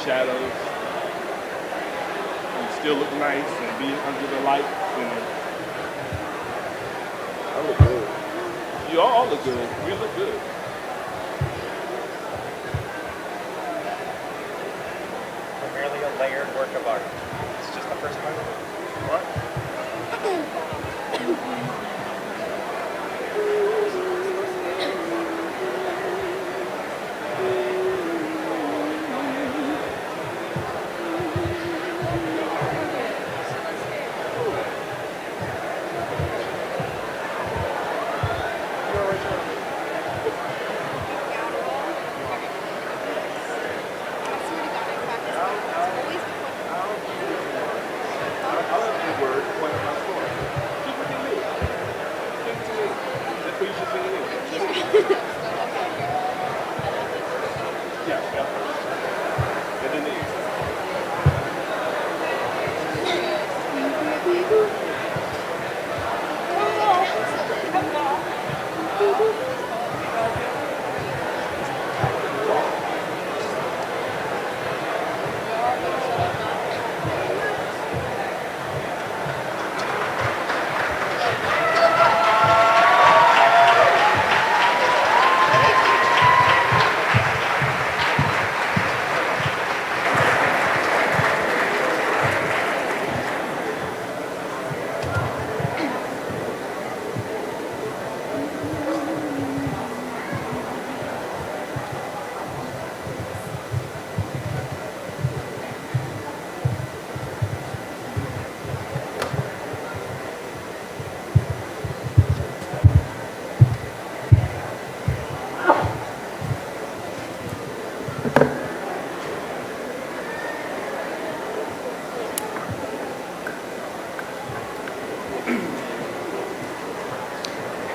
shadows and still look nice and be under the lights. And I look good. you all look good. We look good. Primarily a layered work of art. It's just the first part. What?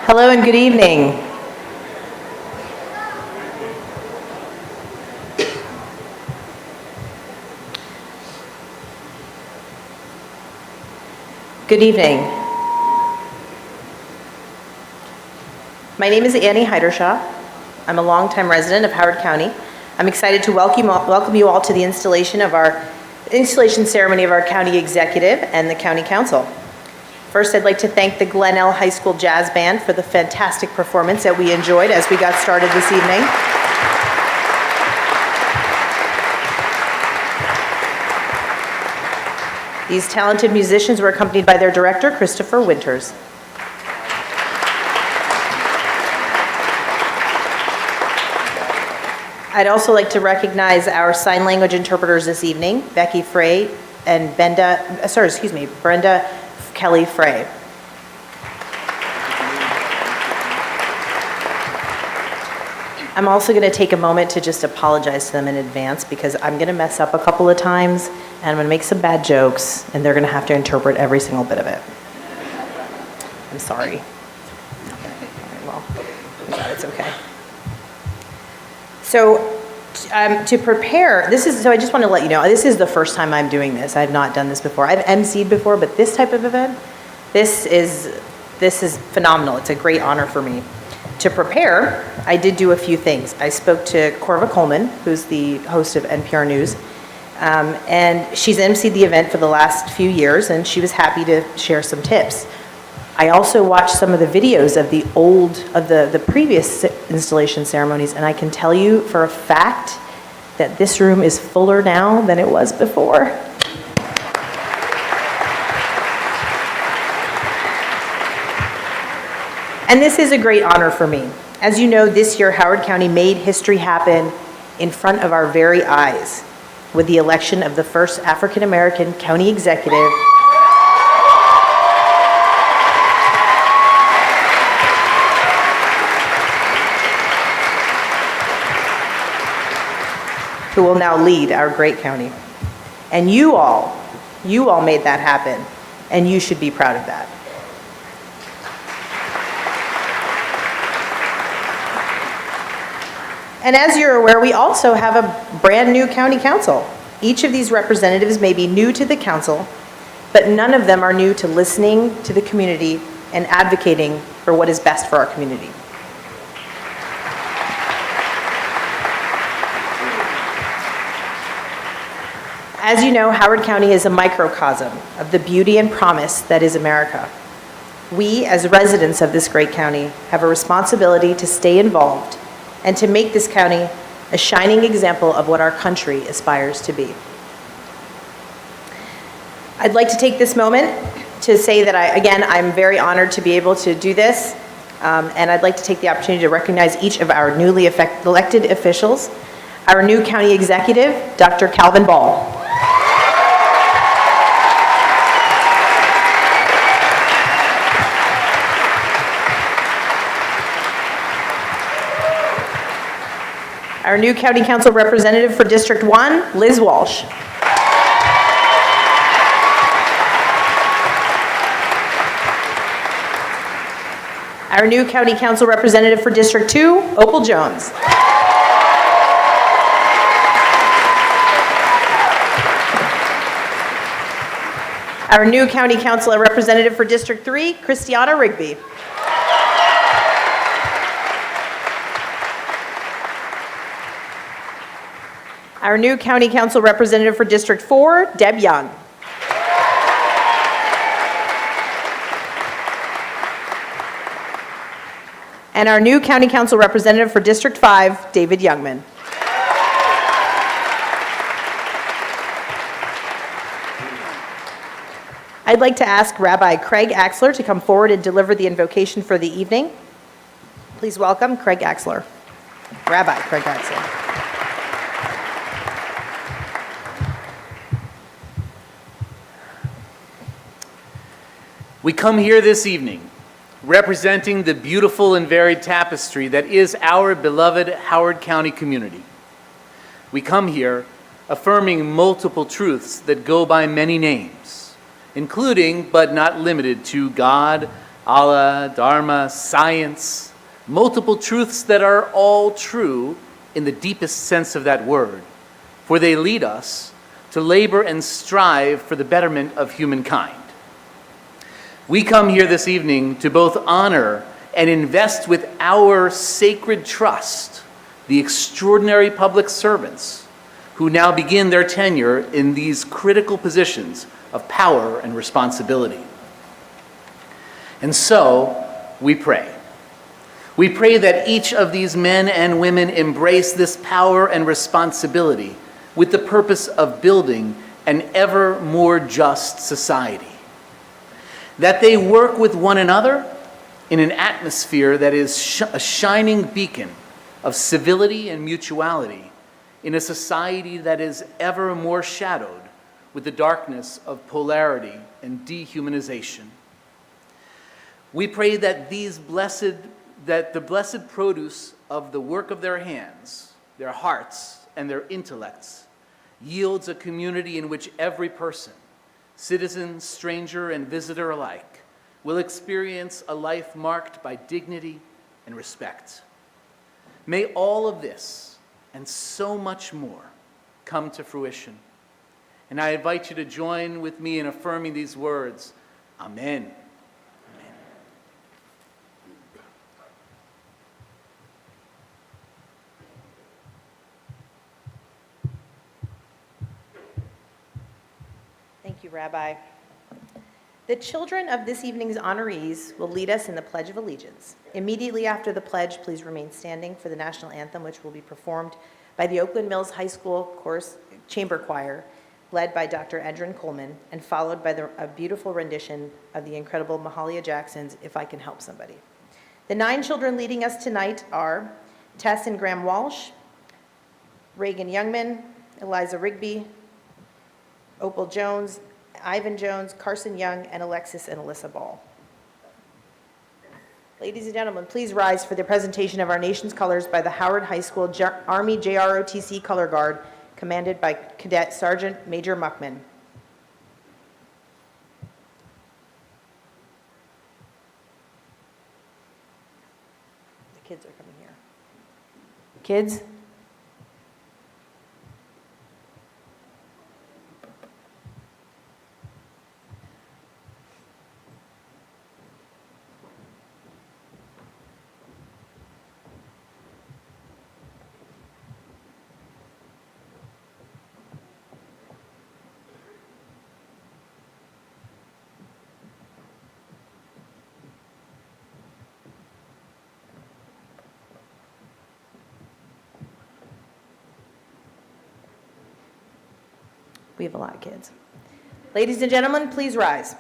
Hello and good evening. Good evening. My name is Annie Heidershaw. I'm a longtime resident of Howard County. I'm excited to welcome you all to the installation ceremony of our county executive and the county council. First, I'd like to thank the Glenelg High School Jazz Band for the fantastic performance that we enjoyed as we got started this evening. These talented musicians were accompanied by their director, Christopher Winters. I'd also like to recognize our sign language interpreters this evening, Becky Frey and Brenda Kelly Frey. I'm also going to take a moment to just apologize to them in advance because I'm going to mess up a couple of times and I'm going to make some bad jokes and they're going to have to interpret every single bit of it. I'm sorry. Well, it's okay. So to prepare, so I just want to let you know, this is the first time I'm doing this. I've not done this before. I've emceed before, but this type of event, this is phenomenal. It's a great honor for me. To prepare, I did do a few things. I spoke to Corva Coleman, who's the host of NPR News, and she's emceed the event for the last few years, and she was happy to share some tips. I also watched some of the videos of the previous installation ceremonies, and I can tell you for a fact that this room is fuller now than it was before. And this is a great honor for me. As you know, this year Howard County made history happen in front of our very eyes with the election of the first African American county executive who will now lead our great county. And you all made that happen, and you should be proud of that. And as you're aware, we also have a brand new county council. Each of these representatives may be new to the council, but none of them are new to listening to the community and advocating for what is best for our community. As you know, Howard County is a microcosm of the beauty and promise that is America. We, as residents of this great county, have a responsibility to stay involved and to make this county a shining example of what our country aspires to be. I'd like to take this moment to say that I'm very honored to be able to do this, and I'd like to take the opportunity to recognize each of our newly elected officials. Our new county executive, Dr. Calvin Ball. Our new County Council representative for District 1, Liz Walsh. Our new County Council representative for District 2, Opal Jones. Our new County Council representative for District 3, Christiana Rigby. Our new County Council representative for District 4, Deb Young. And our new County Council representative for District 5, David Youngman. I'd like to ask Rabbi Craig Axler to come forward and deliver the invocation for the evening. Please welcome Craig Axler. Rabbi Craig Axler. We come here this evening representing the beautiful and varied tapestry that is our beloved Howard County community. We come here affirming multiple truths that go by many names, including but not limited to God, Allah, Dharma, science, multiple truths that are all true in the deepest sense of that word, for they lead us to labor and strive for the betterment of humankind. We come here this evening to both honor and invest with our sacred trust the extraordinary public servants who now begin their tenure in these critical positions of power and responsibility. And so, we pray. We pray that each of these men and women embrace this power and responsibility with the purpose of building an ever more just society. That they work with one another in an atmosphere that is a shining beacon of civility and mutuality in a society that is ever more shadowed with the darkness of polarity and dehumanization. We pray that the blessed produce of the work of their hands, their hearts, and their intellects yields a community in which every person, citizen, stranger, and visitor alike, will experience a life marked by dignity and respect. May all of this and so much more come to fruition. And I invite you to join with me in affirming these words. Amen. Amen. Thank you, Rabbi. The children of this evening's honorees will lead us in the Pledge of Allegiance. Immediately after the pledge, please remain standing for the national anthem, which will be performed by the Oakland Mills High School Chamber Choir, led by Dr. Edrin Coleman, and followed by a beautiful rendition of the incredible Mahalia Jackson's If I Can Help Somebody. The 9 children leading us tonight are Tess and Graham Walsh, Reagan Youngman, Eliza Rigby, Opal Jones, Ivan Jones, Carson Young, and Alexis and Alyssa Ball. Ladies and gentlemen, please rise for the presentation of our nation's colors by the Howard High School Army JROTC Color Guard, commanded by Cadet Sergeant Major Muckman. The kids are coming here. Kids? We have a lot of kids. Ladies and gentlemen, please rise.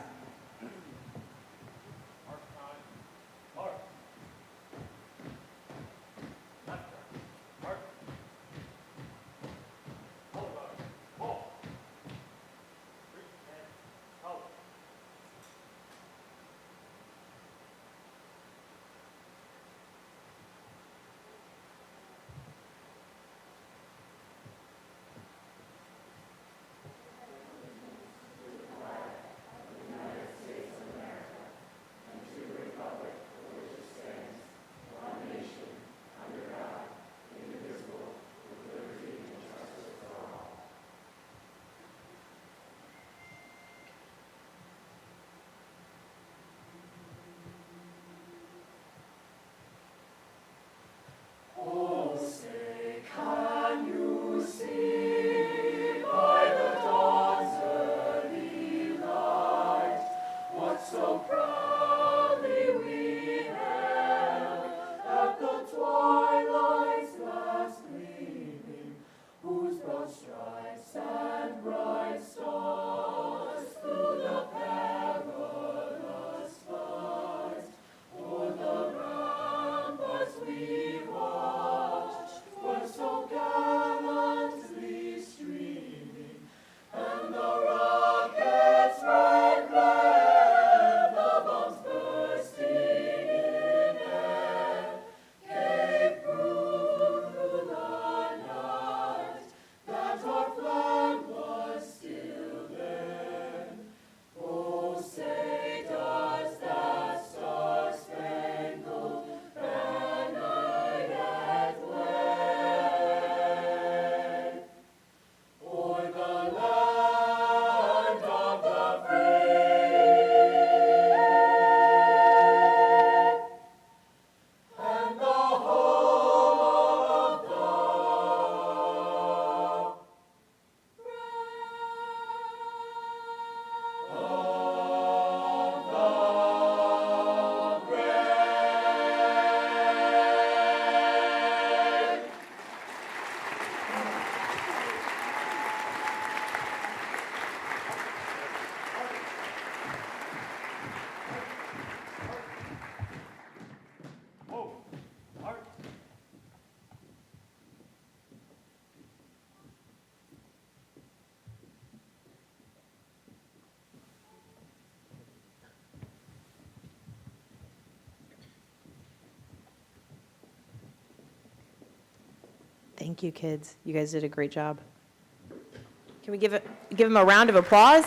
Thank you, kids. You guys did a great job. Can we give them a round of applause?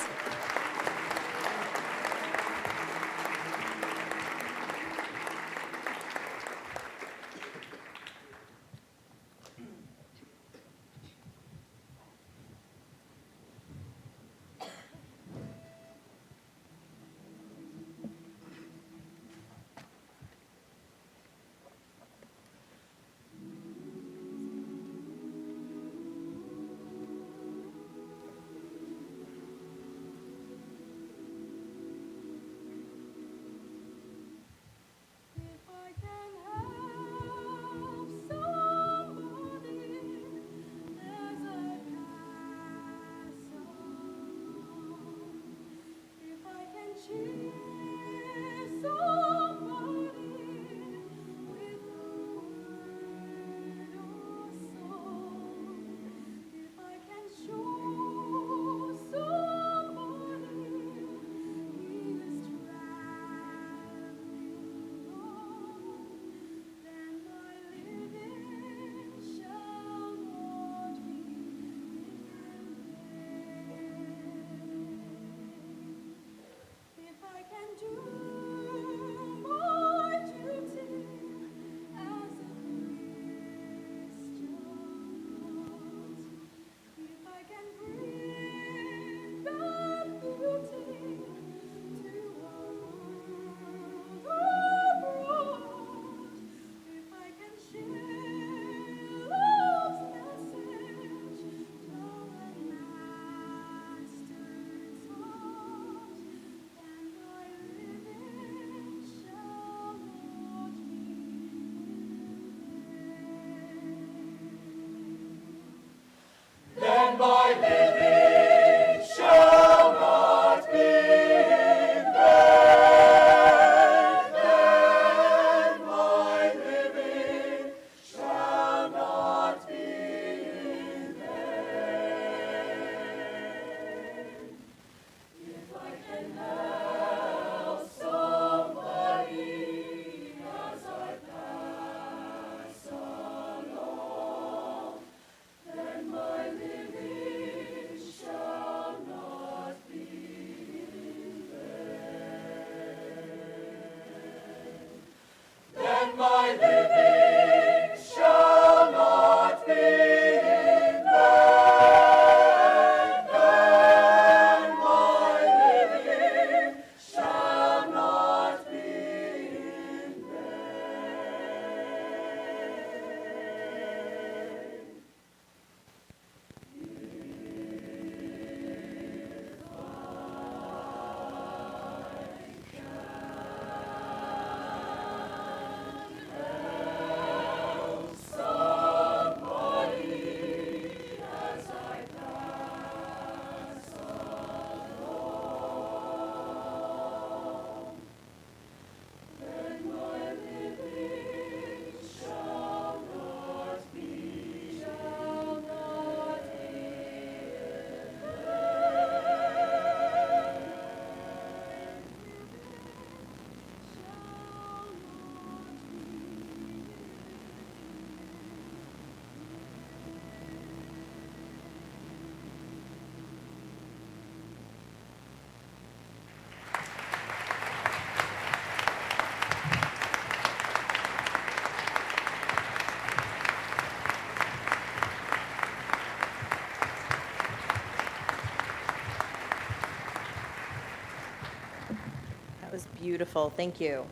beautiful. Thank you.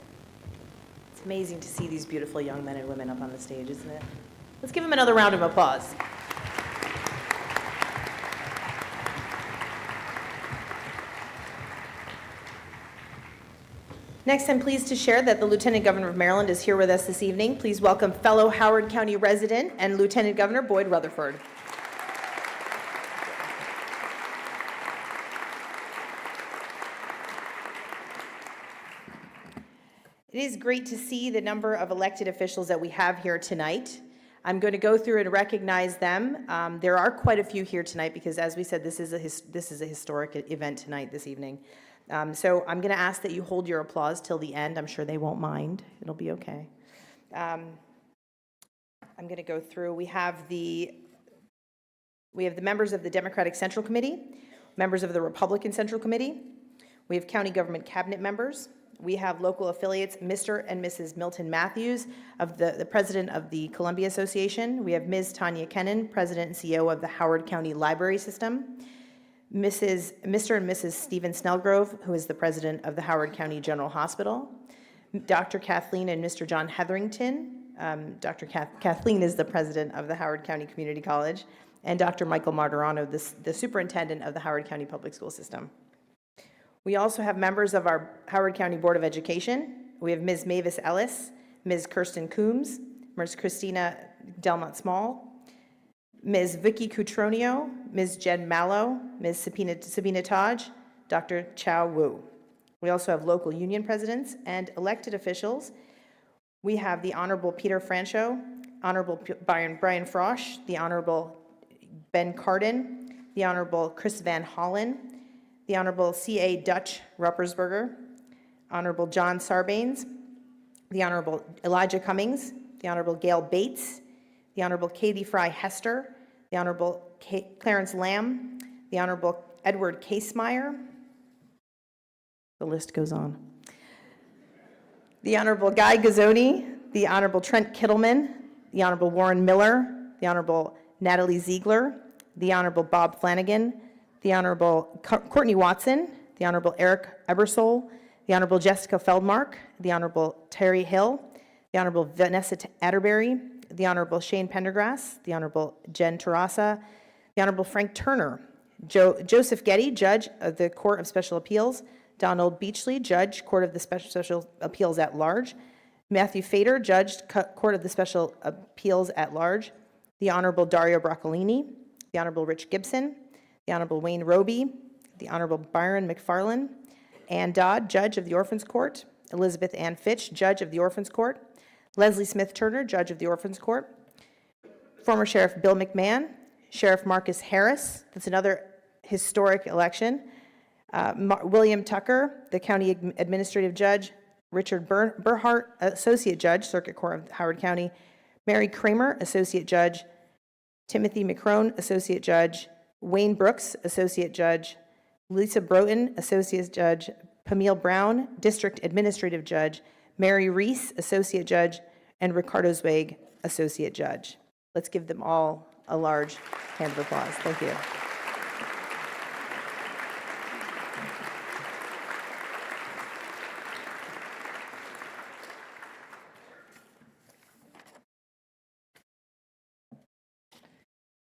It's amazing to see these beautiful young men and women up on the stage, isn't it? Let's give them another round of applause. Next, I'm pleased to share that the Lieutenant Governor of Maryland is here with us this evening. Please welcome fellow Howard County resident and Lieutenant Governor Boyd Rutherford. It is great to see the number of elected officials that we have here tonight. I'm going to go through and recognize them. There are quite a few here tonight because, as we said, this is a historic event tonight, this evening. So I'm going to ask that you hold your applause till the end. I'm sure they won't mind. It'll be okay. I'm going to go through. We have the members of the Democratic Central Committee, members of the Republican Central Committee. We have county government cabinet members. We have local affiliates, Mr. and Mrs. Milton Matthews, of the president of the Columbia Association. We have Ms. Tanya Kennan, president and CEO of the Howard County Library System. Mr. and Mrs. Stephen Snellgrove, who is the president of the Howard County General Hospital. Dr. Kathleen and Mr. John Hetherington. Kathleen is the president of the Howard County Community College. And Dr. Michael Martirano, the superintendent of the Howard County Public School System. We also have members of our Howard County Board of Education. We have Ms. Mavis Ellis, Ms. Kirsten Coombs, Ms. Christina Delmont Small, Ms. Vicky Cutronio, Ms. Jen Mallow, Ms. Sabina Taj, Dr. Chow Wu. We also have local union presidents and elected officials. We have the Honorable Peter Francho, Honorable Brian Frosch, the Honorable Ben Cardin, the Honorable Chris Van Hollen, the Honorable C.A. Dutch Ruppersberger, Honorable John Sarbanes, the Honorable Elijah Cummings, the Honorable Gail Bates, the Honorable Katie Fry Hester, the Honorable Clarence Lamb, the Honorable Edward Casemeyer. The list goes on. The Honorable Guy Gazzoni, the Honorable Trent Kittleman, the Honorable Warren Miller, the Honorable Natalie Ziegler, the Honorable Bob Flanagan, the Honorable Courtney Watson, the Honorable Eric Ebersole, the Honorable Jessica Feldmark, the Honorable Terry Hill, the Honorable Vanessa Atterbury, the Honorable Shane Pendergrass, the Honorable Jen Terrasa, the Honorable Frank Turner, Joseph Getty, Judge of the Court of Special Appeals, Donald Beachley, Judge, Court of the Special Appeals at Large, Matthew Fader, Judge, Court of the Special Appeals at Large, the Honorable Dario Broccolini, the Honorable Rich Gibson, the Honorable Wayne Roby, the Honorable Byron McFarland, Ann Dodd, Judge of the Orphans Court, Elizabeth Ann Fitch, Judge of the Orphans Court, Leslie Smith Turner, Judge of the Orphans Court, former Sheriff Bill McMahon, Sheriff Marcus Harris, that's another historic election, William Tucker, the County Administrative Judge, Richard Burhart, Associate Judge, Circuit Court of Howard County, Mary Kramer, Associate Judge, Timothy McCrone, Associate Judge, Wayne Brooks, Associate Judge, Lisa Broughton, Associate Judge, Pamela Brown, District Administrative Judge, Mary Reese, Associate Judge, and Ricardo Zweig, Associate Judge. Let's give them all a large hand of applause. Thank you.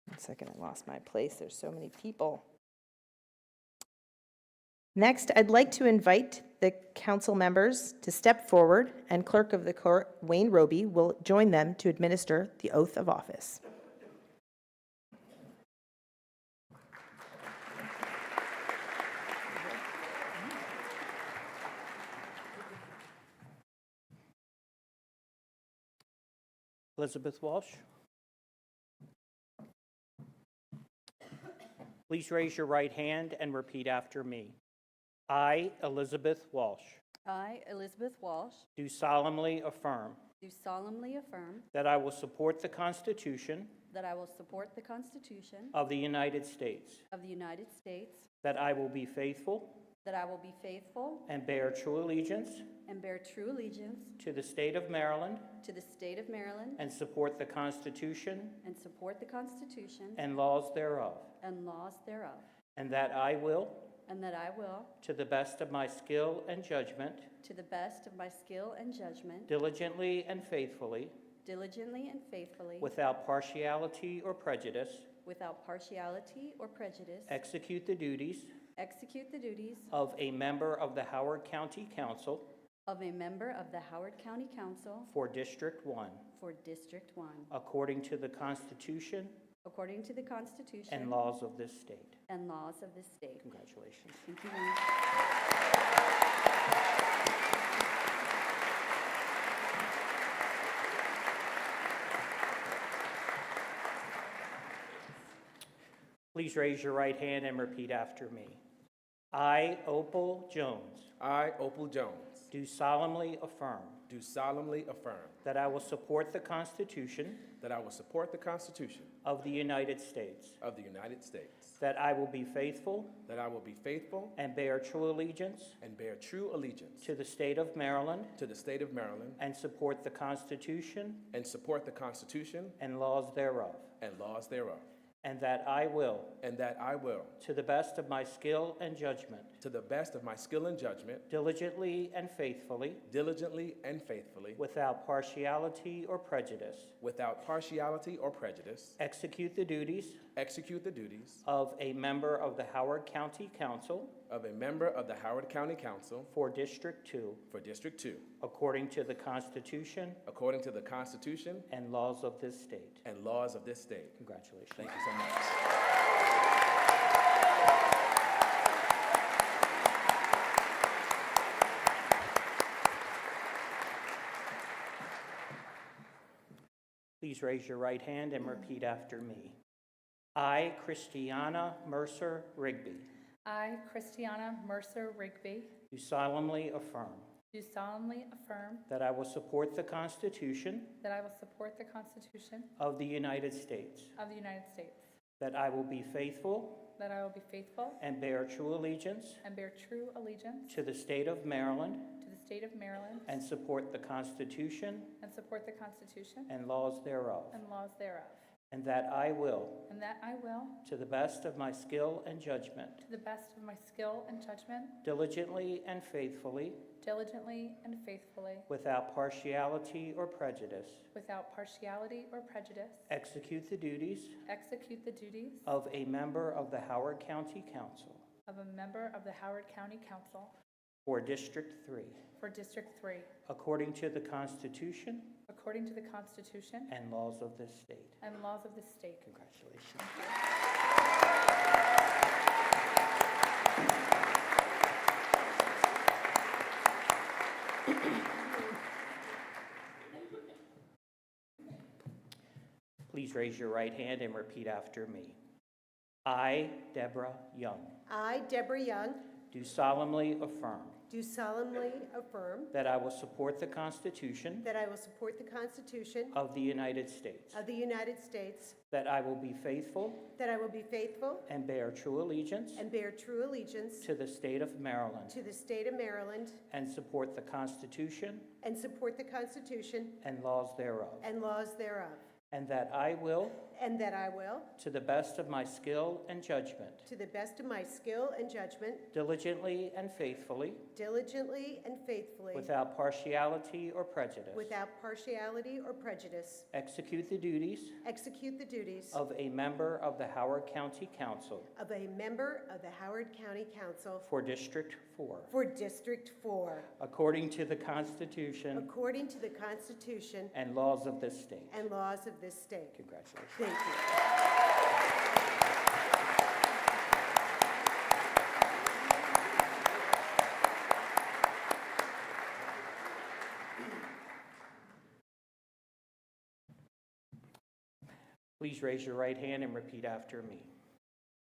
One second, I lost my place. There's so many people. Next, I'd like to invite the council members to step forward, and Clerk of the Court, Wayne Roby, will join them to administer the oath of office. Elizabeth Walsh. Please raise your right hand and repeat after me. I, Elizabeth Walsh, I, Elizabeth Walsh, do solemnly affirm do solemnly affirm that I will support the Constitution that I will support the Constitution of the United States, of the United States, that I will be faithful that I will be faithful and bear true allegiance and bear true allegiance to the state of Maryland to the state of Maryland and support the Constitution and support the Constitution and laws thereof, and laws thereof, and that I will, and that I will, to the best of my skill and judgment, to the best of my skill and judgment, diligently and faithfully, diligently and faithfully, without partiality or prejudice, without partiality or prejudice, execute the duties execute the duties of a member of the Howard County Council of a member of the Howard County Council for District 1, for District 1, according to the Constitution according to the Constitution and laws of this state. and laws of this state. Congratulations. Thank you very much. Please raise your right hand and repeat after me. I, Opal Jones, I, Opal Jones, do solemnly affirm do solemnly affirm that I will support the Constitution that I will support the Constitution of the United States, of the United States, that I will be faithful that I will be faithful and bear true allegiance and bear true allegiance to the state of Maryland to the state of Maryland and support the Constitution and support the Constitution and laws thereof, and laws thereof, and that I will, and that I will, to the best of my skill and judgment, to the best of my skill and judgment, diligently and faithfully, diligently and faithfully, without partiality or prejudice, without partiality or prejudice, execute the duties execute the duties of a member of the Howard County Council of a member of the Howard County Council for District 2, for District 2, according to the Constitution according to the Constitution and laws of this state. and laws of this state. Congratulations. Thank you so much. Please raise your right hand and repeat after me. I, Christiana Mercer Rigby, I, Christiana Mercer Rigby, do solemnly affirm do solemnly affirm that I will support the Constitution that I will support the Constitution of the United States, of the United States, that I will be faithful that I will be faithful and bear true allegiance and bear true allegiance to the state of Maryland to the state of Maryland and support the Constitution and support the Constitution and laws thereof, and laws thereof, and that I will, and that I will, to the best of my skill and judgment, to the best of my skill and judgment, diligently and faithfully, diligently and faithfully, without partiality or prejudice, without partiality or prejudice, execute the duties execute the duties of a member of the Howard County Council of a member of the Howard County Council for District 3, for District 3, according to the Constitution according to the Constitution and laws of this state. and laws of this state. Congratulations. Please raise your right hand and repeat after me. I, Deborah Young, I, Deborah Young, do solemnly affirm do solemnly affirm that I will support the Constitution that I will support the Constitution of the United States, of the United States, that I will be faithful that I will be faithful and bear true allegiance and bear true allegiance to the state of Maryland to the state of Maryland, and support the Constitution and support the Constitution and laws thereof, and laws thereof, and that I will, and that I will, to the best of my skill and judgment, to the best of my skill and judgment, diligently and faithfully, diligently and faithfully, without partiality or prejudice, without partiality or prejudice, execute the duties execute the duties of a member of the Howard County Council of a member of the Howard County Council for District 4, for District 4, according to the Constitution according to the Constitution and laws of this state. and laws of this state. Congratulations. Thank you. Please raise your right hand and repeat after me.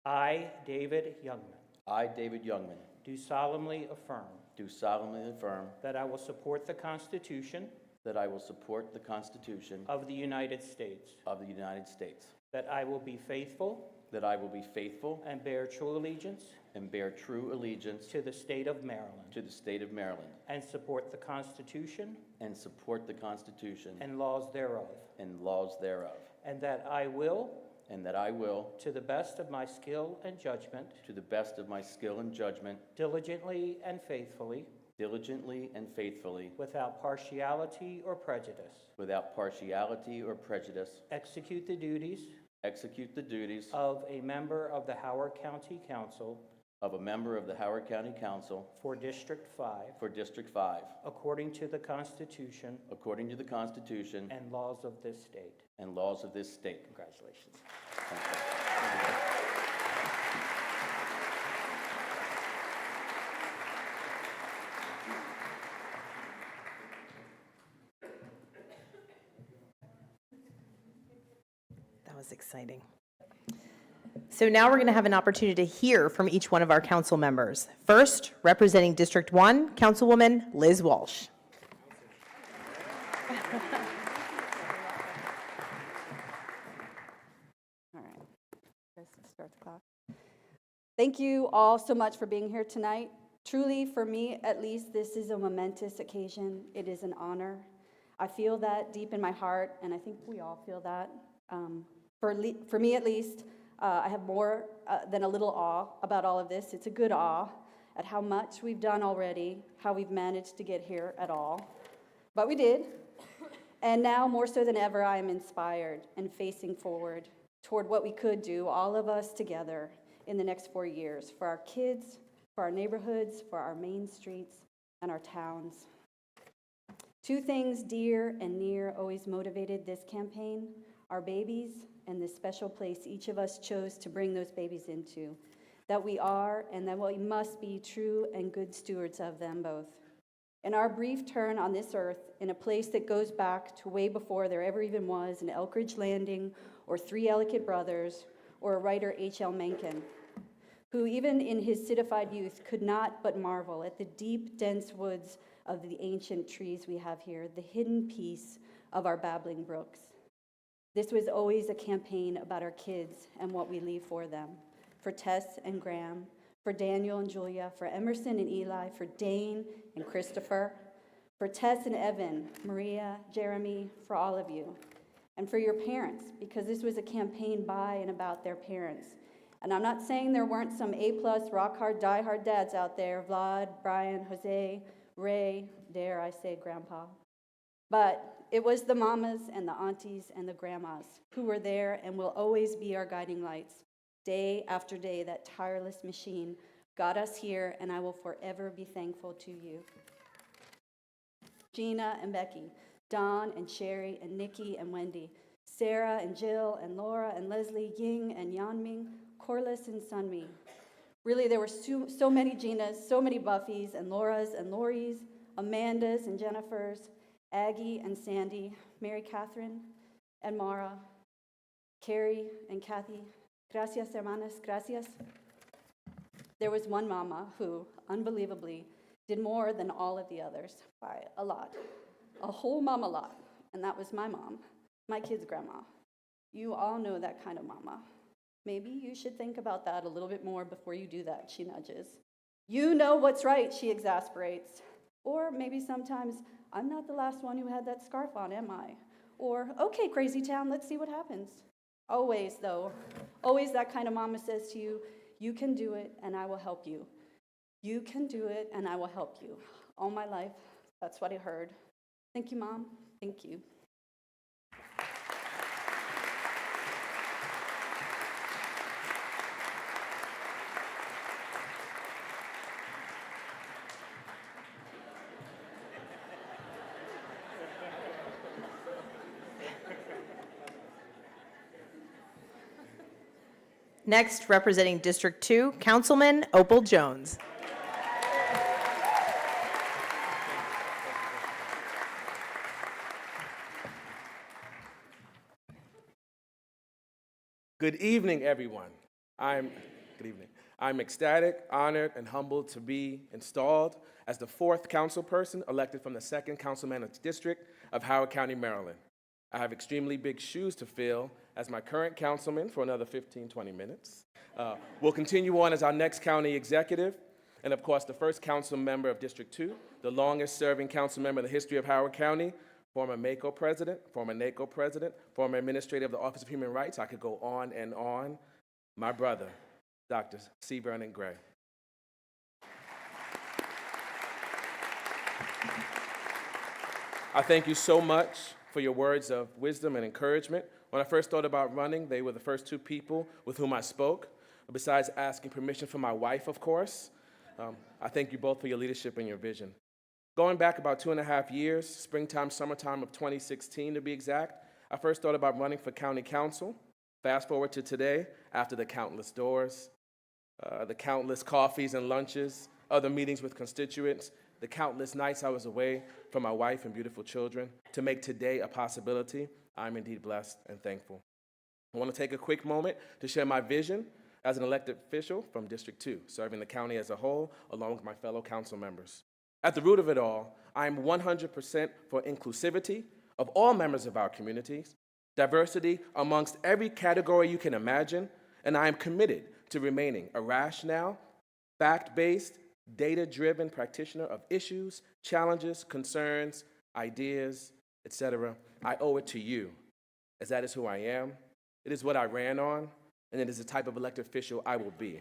I, David Youngman, I, David Youngman, do solemnly affirm do solemnly affirm that I will support the Constitution that I will support the Constitution of the United States, of the United States, that I will be faithful that I will be faithful and bear true allegiance and bear true allegiance to the state of Maryland, to the state of Maryland, and support the Constitution and support the Constitution and laws thereof, and laws thereof, and that I will, and that I will, to the best of my skill and judgment, to the best of my skill and judgment, diligently and faithfully, diligently and faithfully, without partiality or prejudice, without partiality or prejudice, execute the duties execute the duties of a member of the Howard County Council of a member of the Howard County Council for District 5, for District 5, according to the Constitution according to the Constitution and laws of this state. and laws of this state. Congratulations. That was exciting. So now we're going to have an opportunity to hear from each one of our council members. First, representing District 1, Councilwoman Liz Walsh. All right. Chris, start the clock. Thank you all so much for being here tonight. Truly, for me at least, this is a momentous occasion. It is an honor. I feel that deep in my heart, and I think we all feel that. For me at least, I have more than a little awe about all of this. It's a good awe at how much we've done already, how we've managed to get here at all. But we did. And now, more so than ever, I am inspired and facing forward toward what we could do, all of us together, in the next 4 years for our kids, for our neighborhoods, for our main streets, and our towns. Two things dear and near always motivated this campaign: our babies and the special place each of us chose to bring those babies into, that we are and that we must be true and good stewards of them both. In our brief turn on this earth, in a place that goes back to way before there ever even was an Elkridge Landing or three Ellicott brothers or a writer H.L. Mencken, who even in his citified youth could not but marvel at the deep, dense woods of the ancient trees we have here, the hidden peace of our babbling brooks. This was always a campaign about our kids and what we leave for them, for Tess and Graham, for Daniel and Julia, for Emerson and Eli, for Dane and Christopher, for Tess and Evan, Maria, Jeremy, for all of you, and for your parents, because this was a campaign by and about their parents. And I'm not saying there weren't some A-plus, rock-hard, die-hard dads out there, Vlad, Brian, Jose, Ray, dare I say Grandpa. But it was the mamas and the aunties and the grandmas who were there and will always be our guiding lights. Day after day, that tireless machine got us here, and I will forever be thankful to you. Gina and Becky, Don and Sherry and Nikki and Wendy, Sarah and Jill and Laura and Leslie, Ying and Yanming, Corliss and Sunmi. Really, there were so many Ginas, so many Buffys and Lauras and Lories, Amandas and Jennifers, Aggie and Sandy, Mary Catherine and Mara, Carrie and Kathy. Gracias, hermanas, gracias. There was one mama who, unbelievably, did more than all of the others by a lot, a whole mama lot, and that was my mom, my kid's grandma. You all know that kind of mama. Maybe you should think about that a little bit more before you do that, she nudges. You know what's right, she exasperates. Or maybe sometimes, I'm not the last one who had that scarf on, am I? Or, okay, crazy town, let's see what happens. Always, though, always that kind of mama says to you, you can do it and I will help you. You can do it and I will help you. All my life, that's what I heard. Thank you, Mom. Thank you. Next, representing District 2, Councilman Opal Jones. Good evening, everyone. Good evening. I'm ecstatic, honored, and humbled to be installed as the fourth council person elected from the 2nd Councilmanic District of Howard County, Maryland. I have extremely big shoes to fill as my current councilman for another 15, 20 minutes. We'll continue on as our next county executive, and of course, the first council member of District 2, the longest serving council member in the history of Howard County, former MACO president, former NACO president, former administrator of the Office of Human Rights. I could go on and on. My brother, Dr. C. Vernon Gray. I thank you so much for your words of wisdom and encouragement. When I first thought about running, they were the first two people with whom I spoke, besides asking permission from my wife, of course. I thank you both for your leadership and your vision. Going back about 2.5 years, springtime, summertime of 2016 to be exact, I first thought about running for county council. Fast forward to today, after the countless doors, the countless coffees and lunches, other meetings with constituents, the countless nights I was away from my wife and beautiful children, to make today a possibility, I'm indeed blessed and thankful. I want to take a quick moment to share my vision as an elected official from District 2, serving the county as a whole, along with my fellow council members. At the root of it all, I am 100% for inclusivity of all members of our communities, diversity amongst every category you can imagine, and I am committed to remaining a rational, fact-based, data-driven practitioner of issues, challenges, concerns, ideas, etc. I owe it to you, as that is who I am. It is what I ran on, and it is the type of elected official I will be.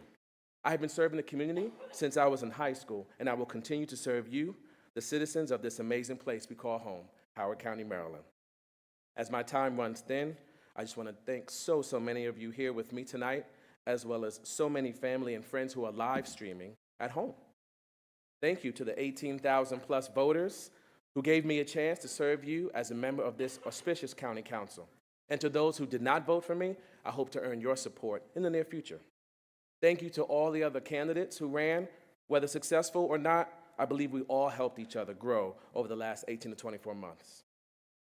I have been serving the community since I was in high school, and I will continue to serve you, the citizens of this amazing place we call home, Howard County, Maryland. As my time runs thin, I just want to thank so many of you here with me tonight, as well as so many family and friends who are live streaming at home. Thank you to the 18,000 plus voters who gave me a chance to serve you as a member of this auspicious county council. And to those who did not vote for me, I hope to earn your support in the near future. Thank you to all the other candidates who ran. Whether successful or not, I believe we all helped each other grow over the last 18 to 24 months.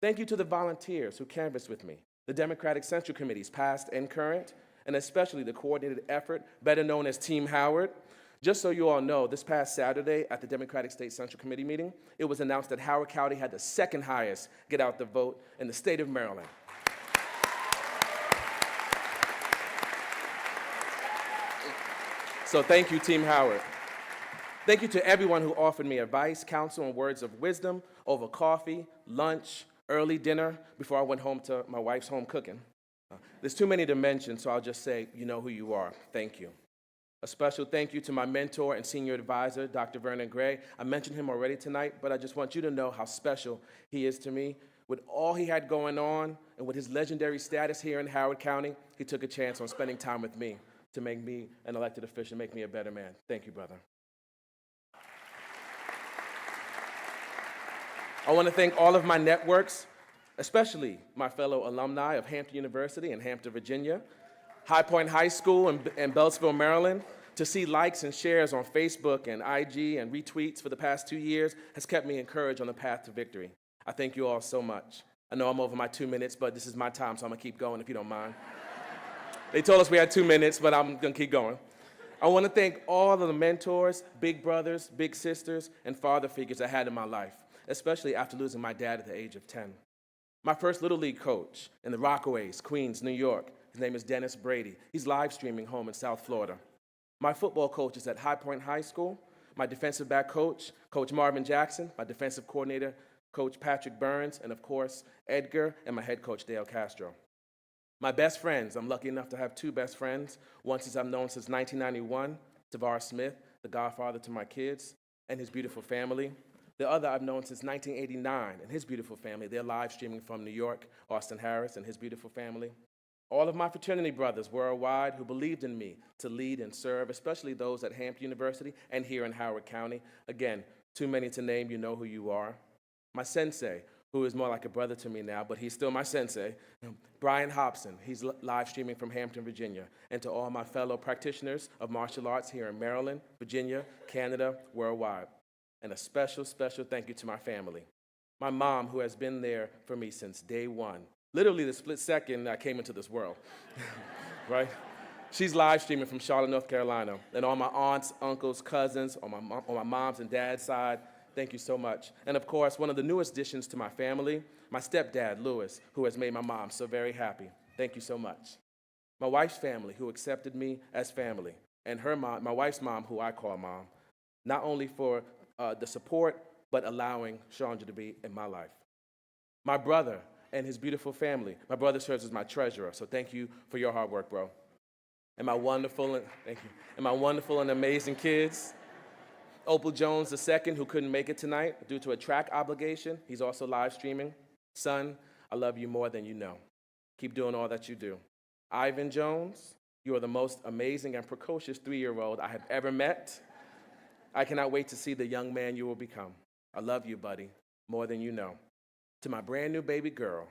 Thank you to the volunteers who canvassed with me, the Democratic Central Committees, past and current, and especially the coordinated effort, better known as Team Howard. Just so you all know, this past Saturday at the Democratic State Central Committee meeting, it was announced that Howard County had the second highest get out the vote in the state of Maryland. So thank you, Team Howard. Thank you to everyone who offered me advice, counsel, and words of wisdom over coffee, lunch, early dinner, before I went home to my wife's home cooking. There's too many to mention, so I'll just say, you know who you are. Thank you. A special thank you to my mentor and senior advisor, Dr. Vernon Gray. I mentioned him already tonight, but I just want you to know how special he is to me. With all he had going on and with his legendary status here in Howard County, he took a chance on spending time with me to make me an elected official, make me a better man. Thank you, brother. I want to thank all of my networks, especially my fellow alumni of Hampton University in Hampton, Virginia, High Point High School in Beltsville, Maryland. To see likes and shares on Facebook and IG and retweets for the past 2 years has kept me encouraged on the path to victory. I thank you all so much. I know I'm over my 2 minutes, but this is my time, so I'm gonna keep going if you don't mind. They told us we had 2 minutes, but I'm gonna keep going. I want to thank all of the mentors, big brothers, big sisters, and father figures I had in my life, especially after losing my dad at the age of 10. My first Little League coach in the Rockaways, Queens, New York, his name is Dennis Brady. He's live streaming home in South Florida. My football coaches at High Point High School, my defensive back coach, Coach Marvin Jackson, my defensive coordinator, Coach Patrick Burns, and of course, Edgar, and my head coach, Dale Castro. My best friends, I'm lucky enough to have 2 best friends, one since I've known since 1991, Tavar Smith, the godfather to my kids, and his beautiful family. The other I've known since 1989, and his beautiful family. They're live streaming from New York, Austin Harris and his beautiful family. All of my fraternity brothers worldwide who believed in me to lead and serve, especially those at Hampton University and here in Howard County. Again, too many to name, you know who you are. My sensei, who is more like a brother to me now, but he's still my sensei, Brian Hobson. He's live streaming from Hampton, Virginia. And to all my fellow practitioners of martial arts here in Maryland, Virginia, Canada, worldwide. And a special, special thank you to my family. My mom, who has been there for me since day one. Literally the split second I came into this world, right? She's live streaming from Charlotte, North Carolina. And all my aunts, uncles, cousins, on my mom's and dad's side, thank you so much. And of course, one of the newest additions to my family, my stepdad, Louis, who has made my mom so very happy. Thank you so much. My wife's family, who accepted me as family. And her mom, my wife's mom, who I call mom, not only for the support, but allowing Chandra to be in my life. My brother and his beautiful family. My brother serves as my treasurer, so thank you for your hard work, bro. And my wonderful and amazing kids. Opal Jones II, who couldn't make it tonight due to a track obligation. He's also live streaming. Son, I love you more than you know. Keep doing all that you do. Ivan Jones, you are the most amazing and precocious 3-year-old I have ever met. I cannot wait to see the young man you will become. I love you, buddy, more than you know. To my brand new baby girl,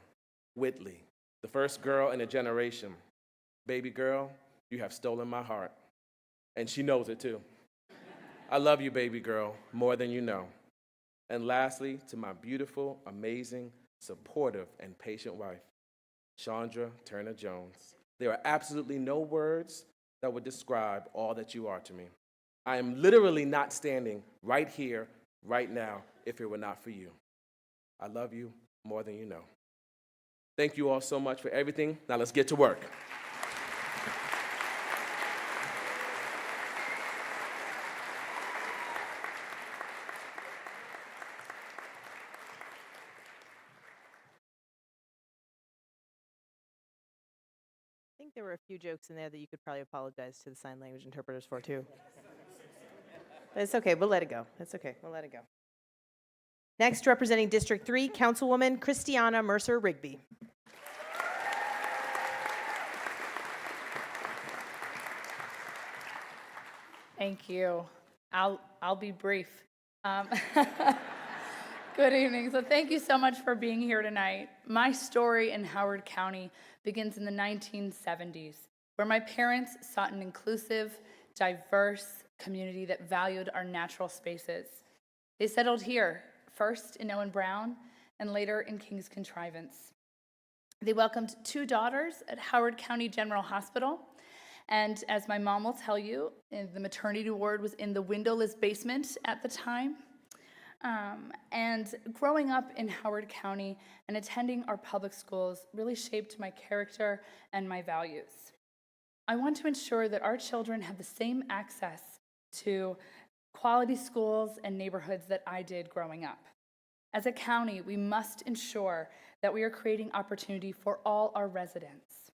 Whitley, the first girl in a generation. Baby girl, you have stolen my heart. And she knows it too. I love you, baby girl, more than you know. And lastly, to my beautiful, amazing, supportive, and patient wife, Chandra Turner Jones. There are absolutely no words that would describe all that you are to me. I am literally not standing right here, right now, if it were not for you. I love you more than you know. Thank you all so much for everything. Now let's get to work. I think there were a few jokes in there that you could probably apologize to the sign language interpreters for, too. But it's okay. We'll let it go. It's okay. We'll let it go. Next, representing District 3, Councilwoman Christiana Mercer Rigby. Thank you. I'll be brief. Good evening. So thank you so much for being here tonight. My story in Howard County begins in the 1970s, where my parents sought an inclusive, diverse community that valued our natural spaces. They settled here, first in Owen Brown and later in King's Contrivance. They welcomed 2 daughters at Howard County General Hospital. And as my mom will tell you, the maternity ward was in the windowless basement at the time. And growing up in Howard County and attending our public schools really shaped my character and my values. I want to ensure that our children have the same access to quality schools and neighborhoods that I did growing up. As a county, we must ensure that we are creating opportunity for all our residents.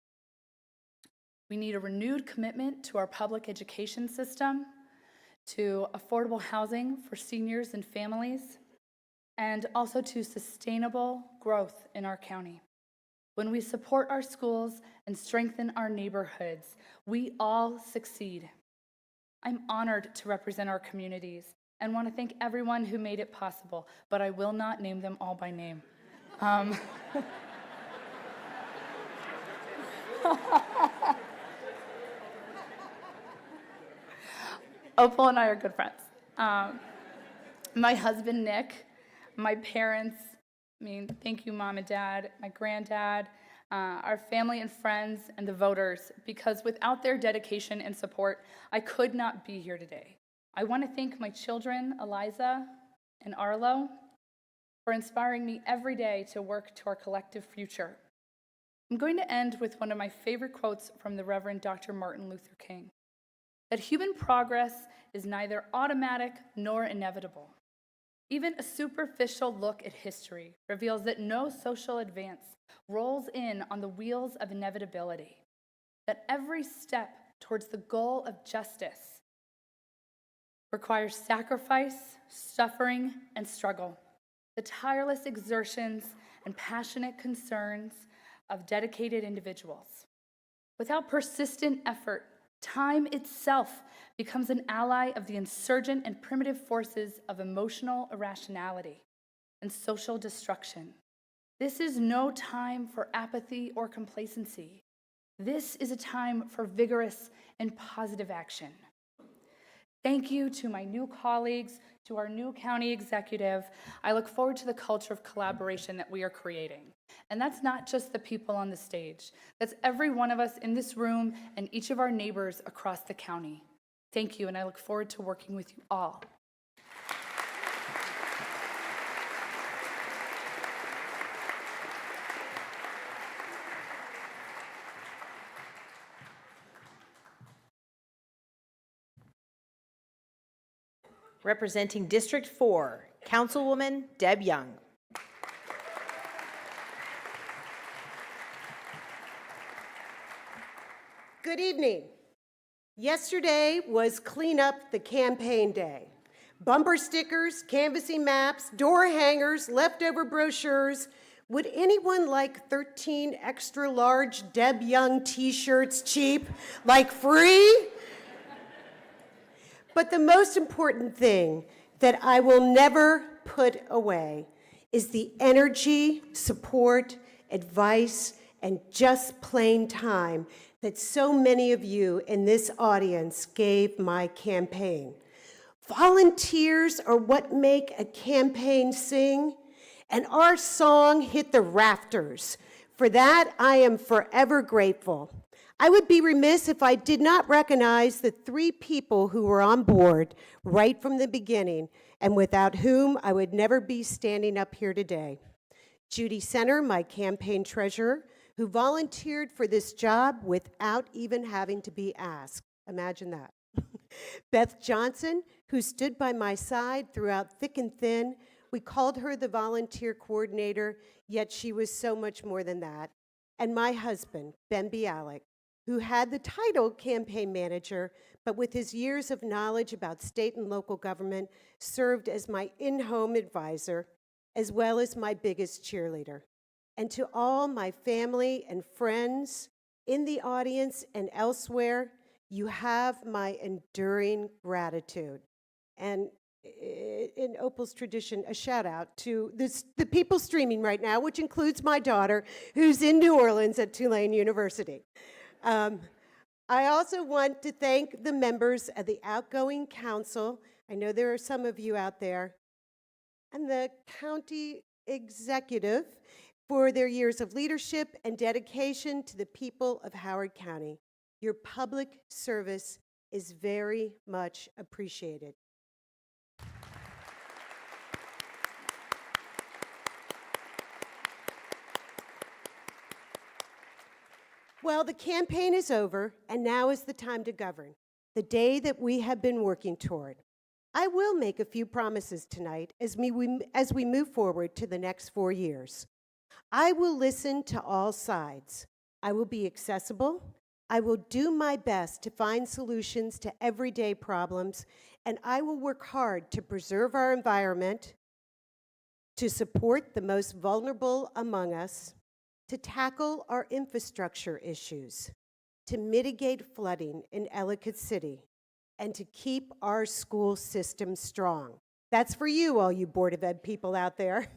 We need a renewed commitment to our public education system, to affordable housing for seniors and families, and also to sustainable growth in our county. When we support our schools and strengthen our neighborhoods, we all succeed. I'm honored to represent our communities and want to thank everyone who made it possible, but I will not name them all by name. Opal and I are good friends. My husband, Nick, my parents, thank you, Mom and Dad, my granddad, our family and friends, and the voters, because without their dedication and support, I could not be here today. I want to thank my children, Eliza and Arlo, for inspiring me every day to work to our collective future. I'm going to end with one of my favorite quotes from the Reverend Dr. Martin Luther King, that human progress is neither automatic nor inevitable. Even a superficial look at history reveals that no social advance rolls in on the wheels of inevitability, that every step towards the goal of justice requires sacrifice, suffering, and struggle, the tireless exertions and passionate concerns of dedicated individuals. Without persistent effort, time itself becomes an ally of the insurgent and primitive forces of emotional irrationality and social destruction. This is no time for apathy or complacency. This is a time for vigorous and positive action. Thank you to my new colleagues, to our new county executive. I look forward to the culture of collaboration that we are creating. And that's not just the people on the stage. That's every one of us in this room and each of our neighbors across the county. Thank you, and I look forward to working with you all. Representing District 4, Councilwoman Deb Young. Good evening. Yesterday was Clean Up the Campaign Day. Bumper stickers, canvassing maps, door hangers, leftover brochures. Would anyone like 13 extra large Deb Young t-shirts cheap, like free? But the most important thing that I will never put away is the energy, support, advice, and just plain time that so many of you in this audience gave my campaign. Volunteers are what make a campaign sing, and our song hit the rafters. For that, I am forever grateful. I would be remiss if I did not recognize the 3 people who were on board right from the beginning, and without whom I would never be standing up here today. Judy Center, my campaign treasurer, who volunteered for this job without even having to be asked. Imagine that. Beth Johnson, who stood by my side throughout thick and thin. We called her the volunteer coordinator, yet she was so much more than that. And my husband, Ben Bialik, who had the title campaign manager, but with his years of knowledge about state and local government, served as my in-home advisor, as well as my biggest cheerleader. And to all my family and friends in the audience and elsewhere, you have my enduring gratitude. And in Opal's tradition, a shout out to the people streaming right now, which includes my daughter, who's in New Orleans at Tulane University. I also want to thank the members of the outgoing council. I know there are some of you out there. And the county executive for their years of leadership and dedication to the people of Howard County. Your public service is very much appreciated. Well, the campaign is over, and now is the time to govern, the day that we have been working toward. I will make a few promises tonight as we move forward to the next 4 years. I will listen to all sides. I will be accessible. I will do my best to find solutions to everyday problems, and I will work hard to preserve our environment, to support the most vulnerable among us, to tackle our infrastructure issues, to mitigate flooding in Ellicott City, and to keep our school system strong. That's for you, all you Board of Ed people out there.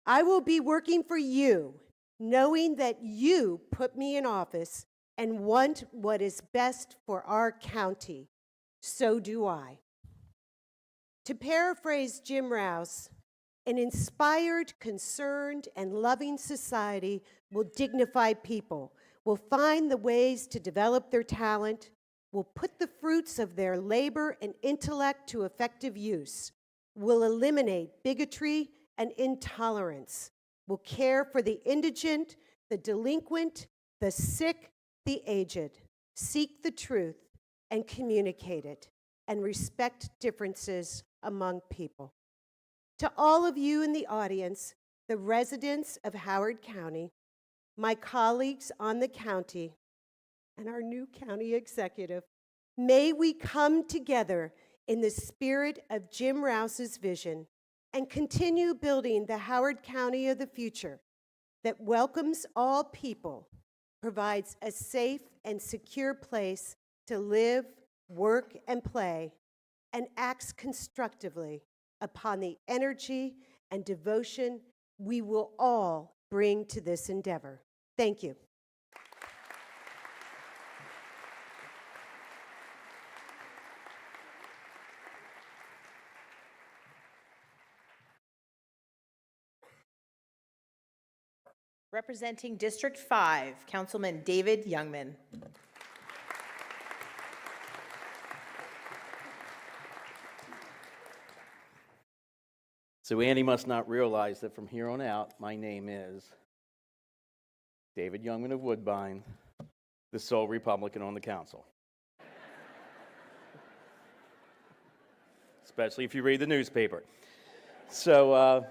I will be working for you, knowing that you put me in office and want what is best for our county. So do I. To paraphrase Jim Rouse, an inspired, concerned, and loving society will dignify people, will find the ways to develop their talent, will put the fruits of their labor and intellect to effective use, will eliminate bigotry and intolerance, will care for the indigent, the delinquent, the sick, the aged, seek the truth and communicate it, and respect differences among people. To all of you in the audience, the residents of Howard County, my colleagues on the county, and our new county executive, may we come together in the spirit of Jim Rouse's vision and continue building the Howard County of the future that welcomes all people, provides a safe and secure place to live, work, and play, and acts constructively upon the energy and devotion we will all bring to this endeavor. Thank you. Representing District 5, Councilman David Youngman. So Andy must not realize that from here on out, my name is David Youngman of Woodbine, the sole Republican on the council. Especially if you read the newspaper. So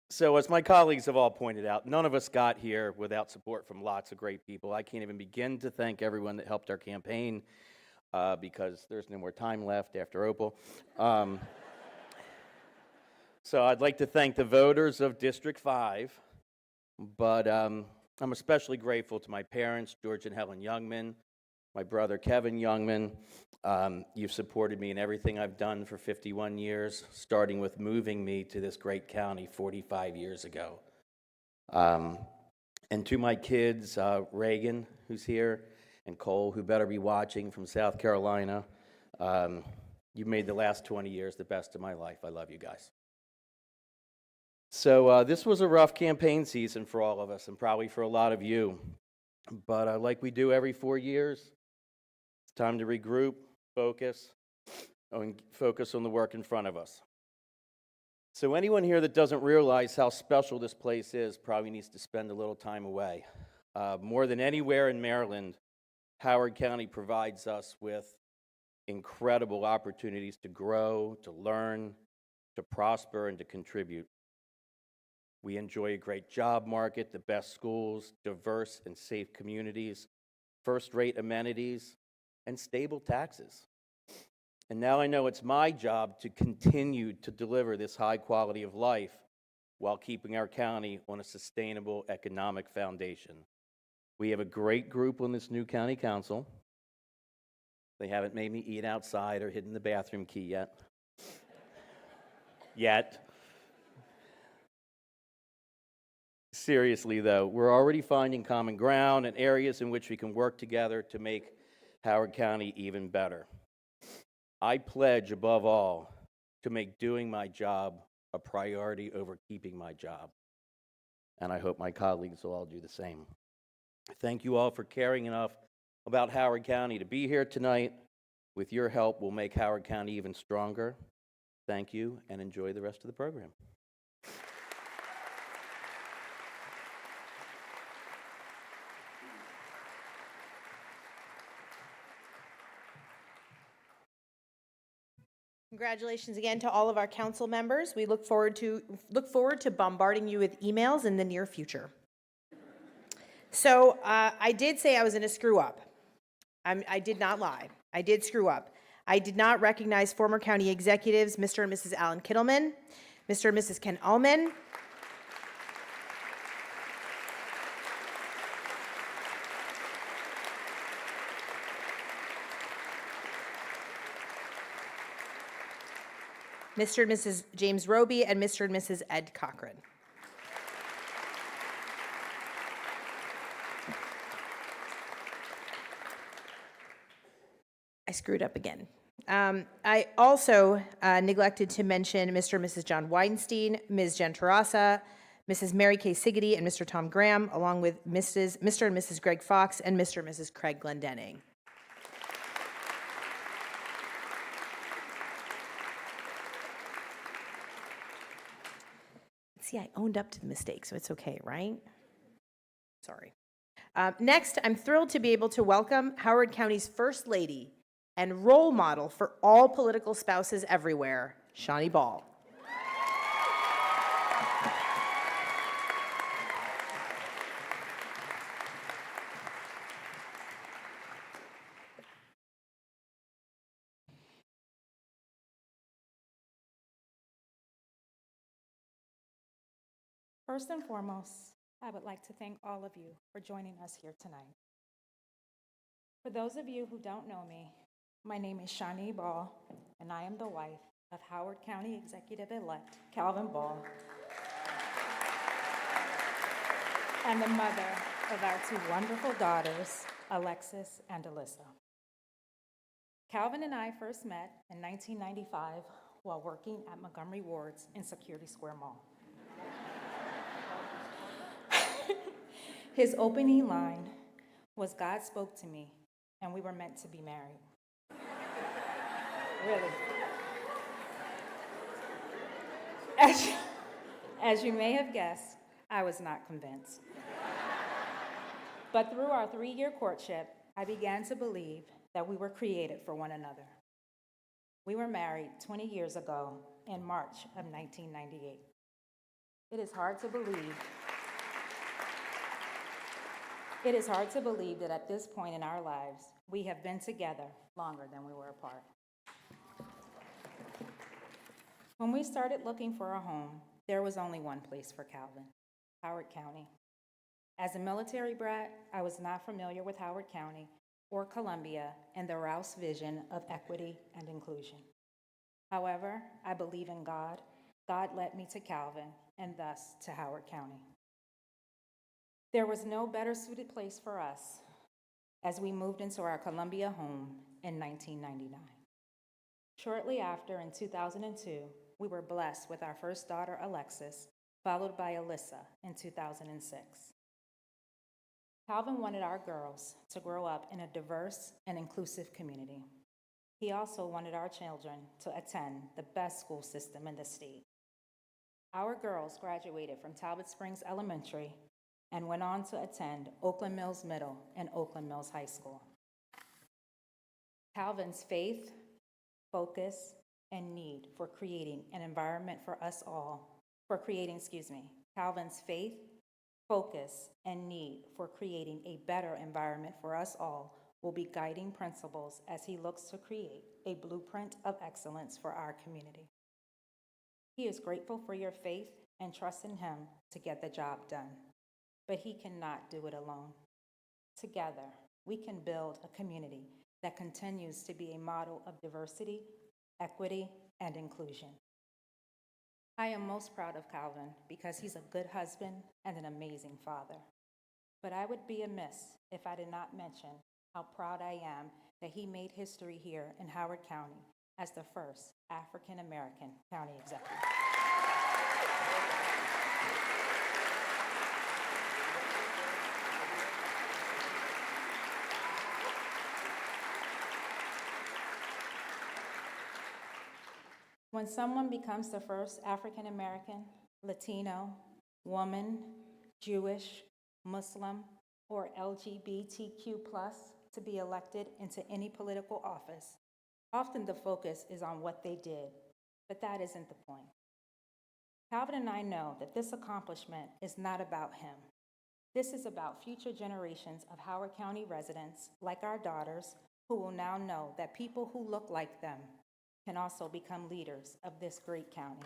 So as my colleagues have all pointed out, none of us got here without support from lots of great people. I can't even begin to thank everyone that helped our campaign because there's no more time left after Opal. So I'd like to thank the voters of District 5, but I'm especially grateful to my parents, George and Helen Youngman, my brother Kevin Youngman. You've supported me in everything I've done for 51 years, starting with moving me to this great county 45 years ago. And to my kids, Reagan, who's here, and Cole, who better be watching from South Carolina, you've made the last 20 years the best of my life. I love you guys. So this was a rough campaign season for all of us, and probably for a lot of you. But like we do every 4 years, it's time to regroup, focus on the work in front of us. So anyone here that doesn't realize how special this place is probably needs to spend a little time away. More than anywhere in Maryland, Howard County provides us with incredible opportunities to grow, to learn, to prosper, and to contribute. We enjoy a great job market, the best schools, diverse and safe communities, first-rate amenities, and stable taxes. And now I know it's my job to continue to deliver this high quality of life while keeping our county on a sustainable economic foundation. We have a great group on this new county council. They haven't made me eat outside or hidden the bathroom key yet. Seriously, though, we're already finding common ground and areas in which we can work together to make Howard County even better. I pledge, above all, to make doing my job a priority over keeping my job. And I hope my colleagues will all do the same. Thank you all for caring enough about Howard County to be here tonight. With your help, we'll make Howard County even stronger. Thank you, and enjoy the rest of the program. Congratulations again to all of our council members. We look forward to bombarding you with emails in the near future. So I did say I was going to screw up. I did not lie. I did screw up. I did not recognize former county executives, Mr. and Mrs. Alan Kittleman, Mr. and Mrs. Ken Ullman, Mr. and Mrs. James Roby, and Mr. and Mrs. Ed Cochran. I screwed up again. I also neglected to mention Mr. and Mrs. John Weinstein, Ms. Jen Terrassa, Mrs. Mary Kay Siggety, and Mr. Tom Graham, along with Mr. and Mrs. Greg Fox and Mr. and Mrs. Craig Glendenning. See, I owned up to the mistake, so it's okay, right? Sorry. Next, I'm thrilled to be able to welcome Howard County's First Lady and role model for all political spouses everywhere, Shani Ball. First and foremost, I would like to thank all of you for joining us here tonight. For those of you who don't know me, my name is Shani Ball, and I am the wife of Howard County Executive-elect Calvin Ball, and the mother of our two wonderful daughters, Alexis and Alyssa. Calvin and I first met in 1995 while working at Montgomery Ward's in Security Square Mall. His opening line was, "God spoke to me, and we were meant to be married." Really. As you may have guessed, I was not convinced. But through our 3-year courtship, I began to believe that we were created for one another. We were married 20 years ago in March of 1998. It is hard to believe. It is hard to believe that at this point in our lives, we have been together longer than we were apart. When we started looking for a home, there was only one place for Calvin, Howard County. As a military brat, I was not familiar with Howard County or Columbia and the Rouse vision of equity and inclusion. However, I believe in God. God led me to Calvin and thus to Howard County. There was no better suited place for us as we moved into our Columbia home in 1999. Shortly after, in 2002, we were blessed with our first daughter, Alexis, followed by Alyssa in 2006. Calvin wanted our girls to grow up in a diverse and inclusive community. He also wanted our children to attend the best school system in the state. Our girls graduated from Talbot Springs Elementary and went on to attend Oakland Mills Middle and Oakland Mills High School. Calvin's faith, focus, and need for creating an environment for us all, Calvin's faith, focus, and need for creating a better environment for us all will be guiding principles as he looks to create a blueprint of excellence for our community. He is grateful for your faith and trust in him to get the job done, but he cannot do it alone. Together, we can build a community that continues to be a model of diversity, equity, and inclusion. I am most proud of Calvin because he's a good husband and an amazing father. But I would be amiss if I did not mention how proud I am that he made history here in Howard County as the first African American county executive. When someone becomes the first African American, Latino, woman, Jewish, Muslim, or LGBTQ+ to be elected into any political office, often the focus is on what they did, but that isn't the point. Calvin and I know that this accomplishment is not about him. This is about future generations of Howard County residents, like our daughters, who will now know that people who look like them can also become leaders of this great county.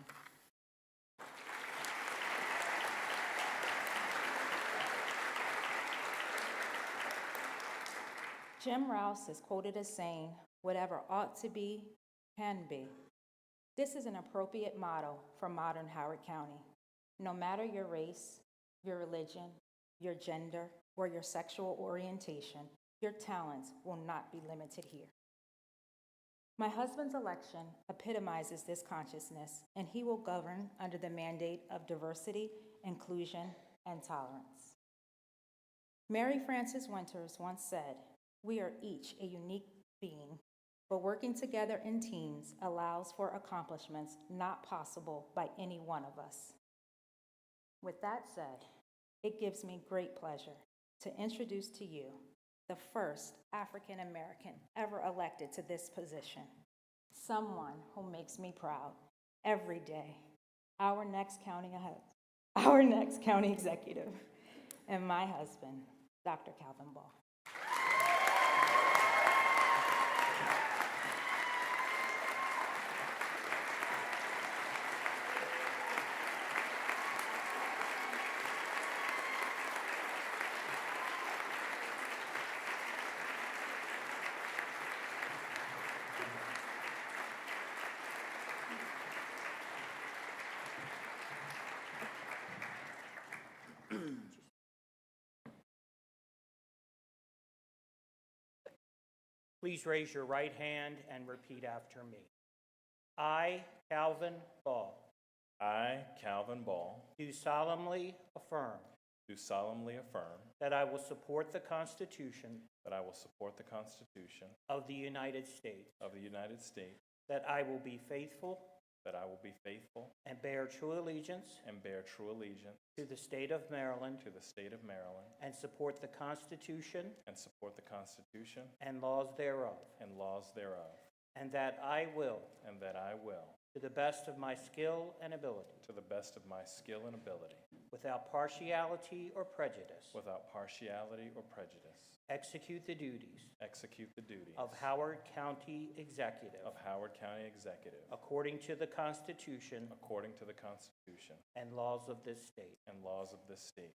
Jim Rouse is quoted as saying, "Whatever ought to be, can be." This is an appropriate motto for modern Howard County. No matter your race, your religion, your gender, or your sexual orientation, your talents will not be limited here. My husband's election epitomizes this consciousness, and he will govern under the mandate of diversity, inclusion, and tolerance. Mary Frances Winters once said, "We are each a unique being, but working together in teams allows for accomplishments not possible by any one of us." With that said, it gives me great pleasure to introduce to you the first African American ever elected to this position, someone who makes me proud every day, our next county executive, and my husband, Dr. Calvin Ball. Please raise your right hand and repeat after me. I, Calvin Ball, I, Calvin Ball, do solemnly affirm do solemnly affirm that I will support the Constitution that I will support the Constitution of the United States, of the United States, that I will be faithful that I will be faithful and bear true allegiance and bear true allegiance to the state of Maryland to the state of Maryland and support the Constitution and support the Constitution and laws thereof, and laws thereof, and that I will, and that I will, to the best of my skill and ability, to the best of my skill and ability, without partiality or prejudice, without partiality or prejudice, execute the duties execute the duties of Howard County Executive of Howard County Executive according to the Constitution according to the Constitution and laws of this state. and laws of this state.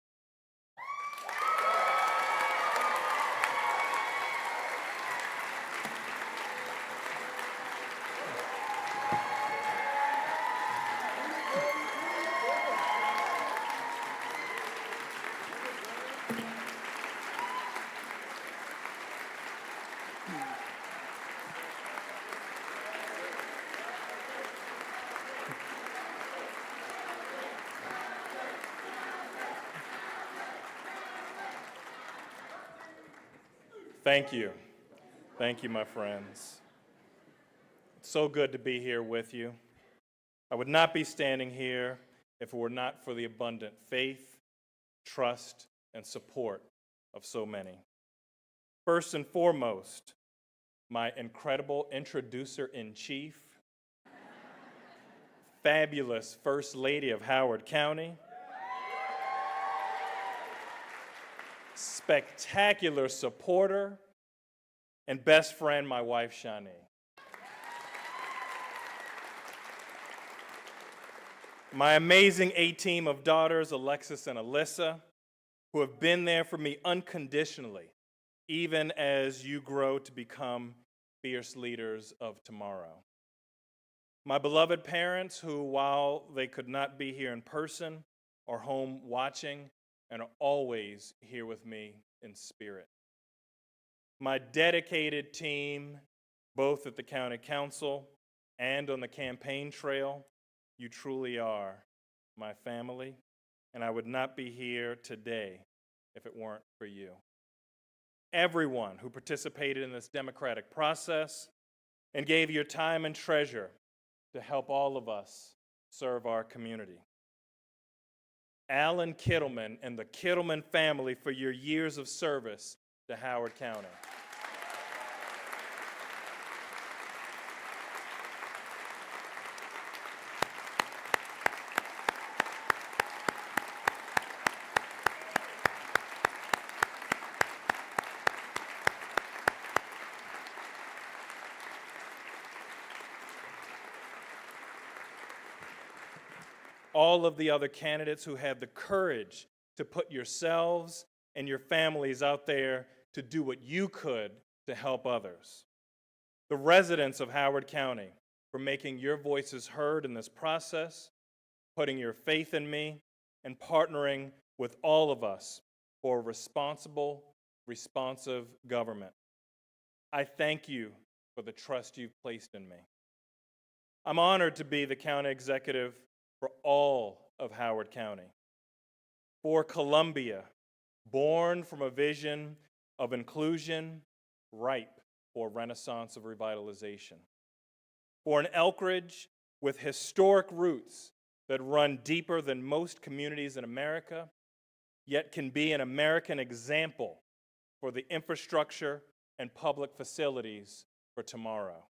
Thank you. Thank you, my friends. It's so good to be here with you. I would not be standing here if it were not for the abundant faith, trust, and support of so many. First and foremost, my incredible introducer-in-chief, fabulous First Lady of Howard County, spectacular supporter, and best friend, my wife, Shani. My amazing A-team of daughters, Alexis and Alyssa, who have been there for me unconditionally, even as you grow to become fierce leaders of tomorrow. My beloved parents, who, while they could not be here in person, are home watching and are always here with me in spirit. My dedicated team, both at the County Council and on the campaign trail, you truly are my family, and I would not be here today if it weren't for you. Everyone who participated in this democratic process and gave your time and treasure to help all of us serve our community. Alan Kittleman and the Kittleman family for your years of service to Howard County. All of the other candidates who have the courage to put yourselves and your families out there to do what you could to help others. The residents of Howard County for making your voices heard in this process, putting your faith in me, and partnering with all of us for responsible, responsive government. I thank you for the trust you've placed in me. I'm honored to be the county executive for all of Howard County. For Columbia, born from a vision of inclusion, ripe for a renaissance of revitalization. For an Elkridge with historic roots that run deeper than most communities in America, yet can be an American example for the infrastructure and public facilities for tomorrow.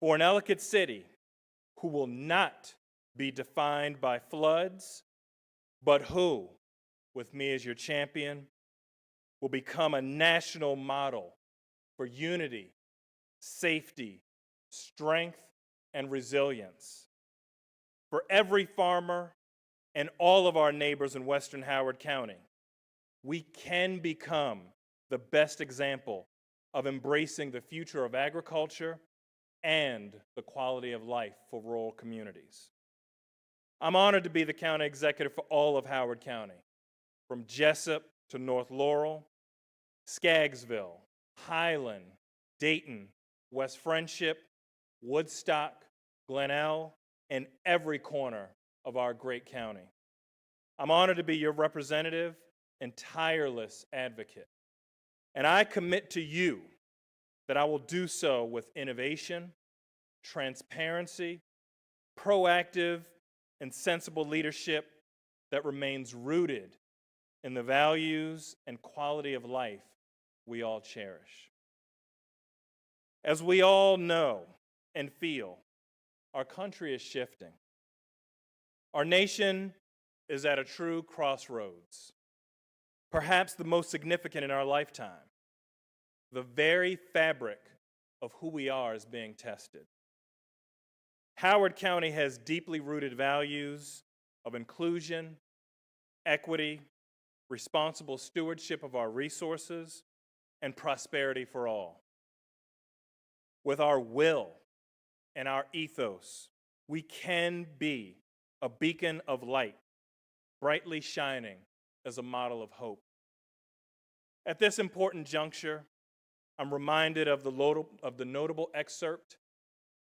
For an Ellicott City who will not be defined by floods, but who, with me as your champion, will become a national model for unity, safety, strength, and resilience. For every farmer and all of our neighbors in Western Howard County, we can become the best example of embracing the future of agriculture and the quality of life for rural communities. I'm honored to be the county executive for all of Howard County, from Jessup to North Laurel, Skaggsville, Highland, Dayton, West Friendship, Woodstock, Glenelg, and every corner of our great county. I'm honored to be your representative and tireless advocate. And I commit to you that I will do so with innovation, transparency, proactive, and sensible leadership that remains rooted in the values and quality of life we all cherish. As we all know and feel, our country is shifting. Our nation is at a true crossroads, perhaps the most significant in our lifetime. The very fabric of who we are is being tested. Howard County has deeply rooted values of inclusion, equity, responsible stewardship of our resources, and prosperity for all. With our will and our ethos, we can be a beacon of light, brightly shining as a model of hope. At this important juncture, I'm reminded of the notable excerpt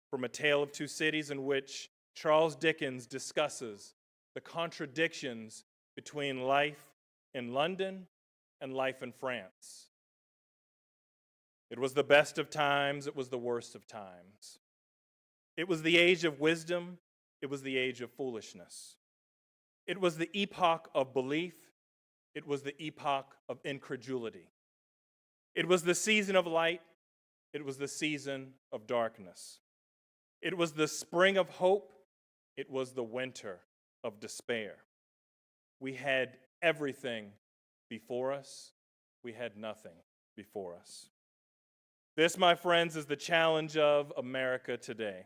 from A Tale of Two Cities in which Charles Dickens discusses the contradictions between life in London and life in France. It was the best of times, it was the worst of times. It was the age of wisdom, it was the age of foolishness. It was the epoch of belief, it was the epoch of incredulity. It was the season of light, it was the season of darkness. It was the spring of hope, it was the winter of despair. We had everything before us, we had nothing before us. This, my friends, is the challenge of America today.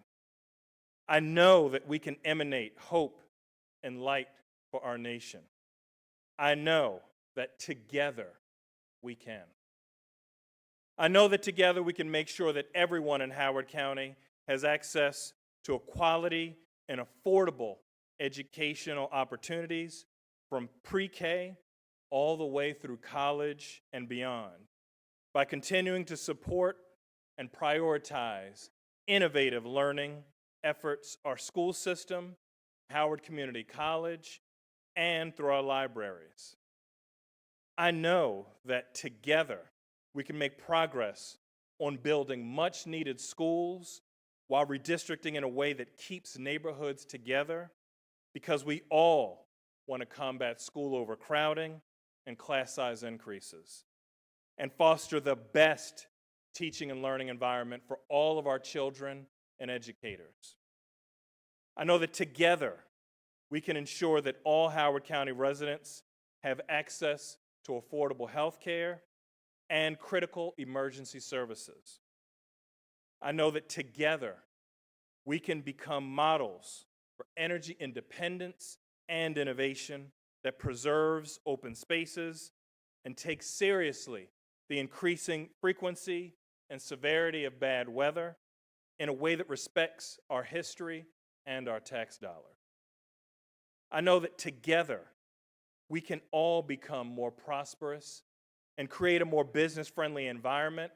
I know that we can emanate hope and light for our nation. I know that together we can. I know that together we can make sure that everyone in Howard County has access to a quality and affordable educational opportunities from pre-K all the way through college and beyond, by continuing to support and prioritize innovative learning efforts, our school system, Howard Community College, and through our libraries. I know that together we can make progress on building much needed schools while redistricting in a way that keeps neighborhoods together, because we all want to combat school overcrowding and class size increases and foster the best teaching and learning environment for all of our children and educators. I know that together we can ensure that all Howard County residents have access to affordable health care and critical emergency services. I know that together we can become models for energy independence and innovation that preserves open spaces and takes seriously the increasing frequency and severity of bad weather in a way that respects our history and our tax dollar. I know that together we can all become more prosperous and create a more business-friendly environment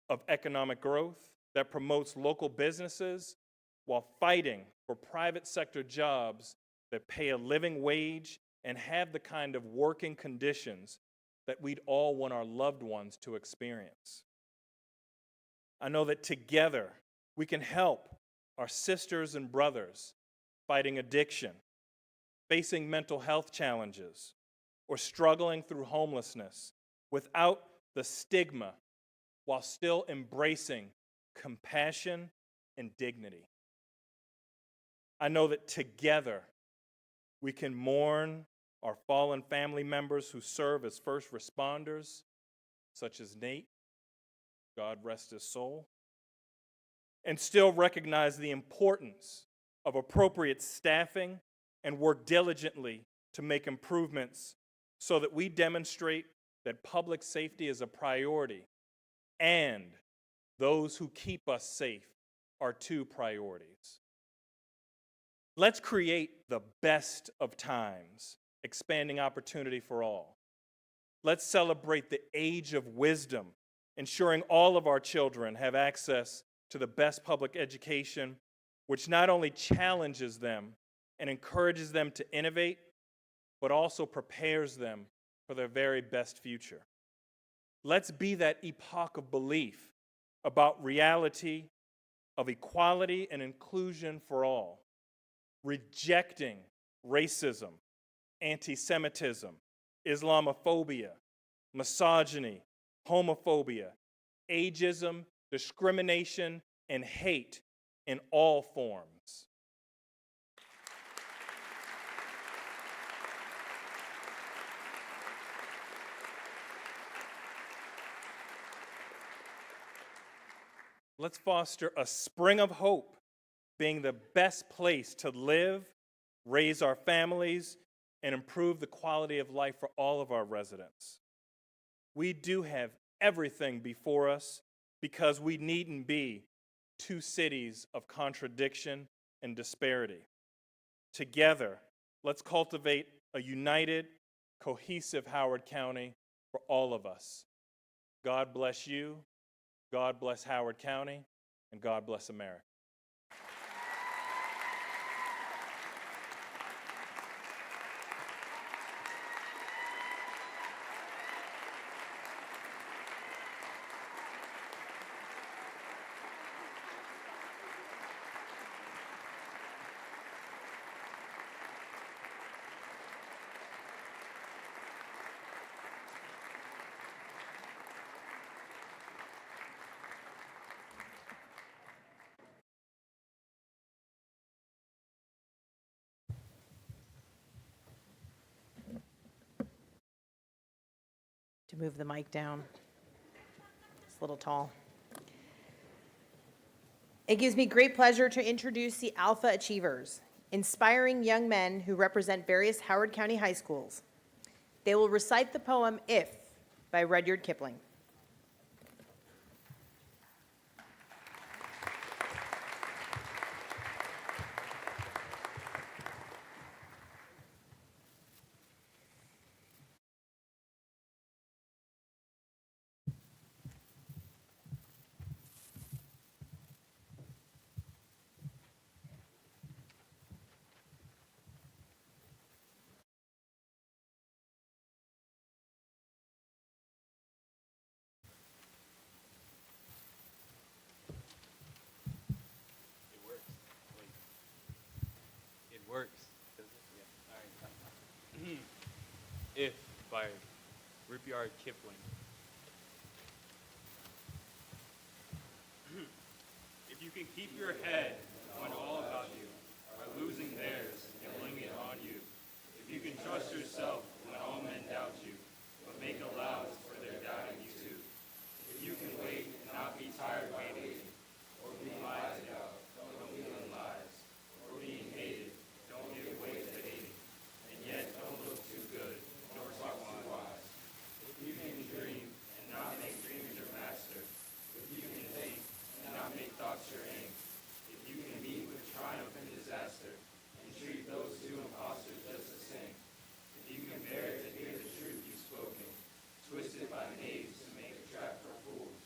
of economic growth that promotes local businesses while fighting for private sector jobs that pay a living wage and have the kind of working conditions that we'd all want our loved ones to experience. I know that together we can help our sisters and brothers fighting addiction, facing mental health challenges, or struggling through homelessness without the stigma, while still embracing compassion and dignity. I know that together we can mourn our fallen family members who serve as first responders, such as Nate, God rest his soul, and still recognize the importance of appropriate staffing and work diligently to make improvements so that we demonstrate that public safety is a priority and those who keep us safe are two priorities. Let's create the best of times, expanding opportunity for all. Let's celebrate the age of wisdom, ensuring all of our children have access to the best public education, which not only challenges them and encourages them to innovate, but also prepares them for their very best future. Let's be that epoch of belief about reality of equality and inclusion for all, rejecting racism, anti-Semitism, Islamophobia, misogyny, homophobia, ageism, discrimination, and hate in all forms. Let's foster a spring of hope, being the best place to live, raise our families, and improve the quality of life for all of our residents. We do have everything before us because we needn't be two cities of contradiction and disparity. Together, let's cultivate a united, cohesive Howard County for all of us. God bless you, God bless Howard County, and God bless America. To move the mic down. It's a little tall. It gives me great pleasure to introduce the Alpha Achievers, inspiring young men who represent various Howard County high schools. They will recite the poem If by Rudyard Kipling. Works. If by Rudyard Kipling. If you can keep your head when all about you are losing theirs and bling it on you, if you can trust yourself when all men doubt you, but make allowance for their doubting you too, if you can wait and not be tired by waiting, or be lied about, don't believe in lies, or being hated, don't give way to hating, and yet don't look too good, nor talk too wise. If you can dream and not make dreams your master, if you can think and not make thoughts your aim, if you can meet with triumph and disaster, and treat those two impostors just the same, if you can bear to hear the truth you've spoken, twisted by knaves to make a trap for fools,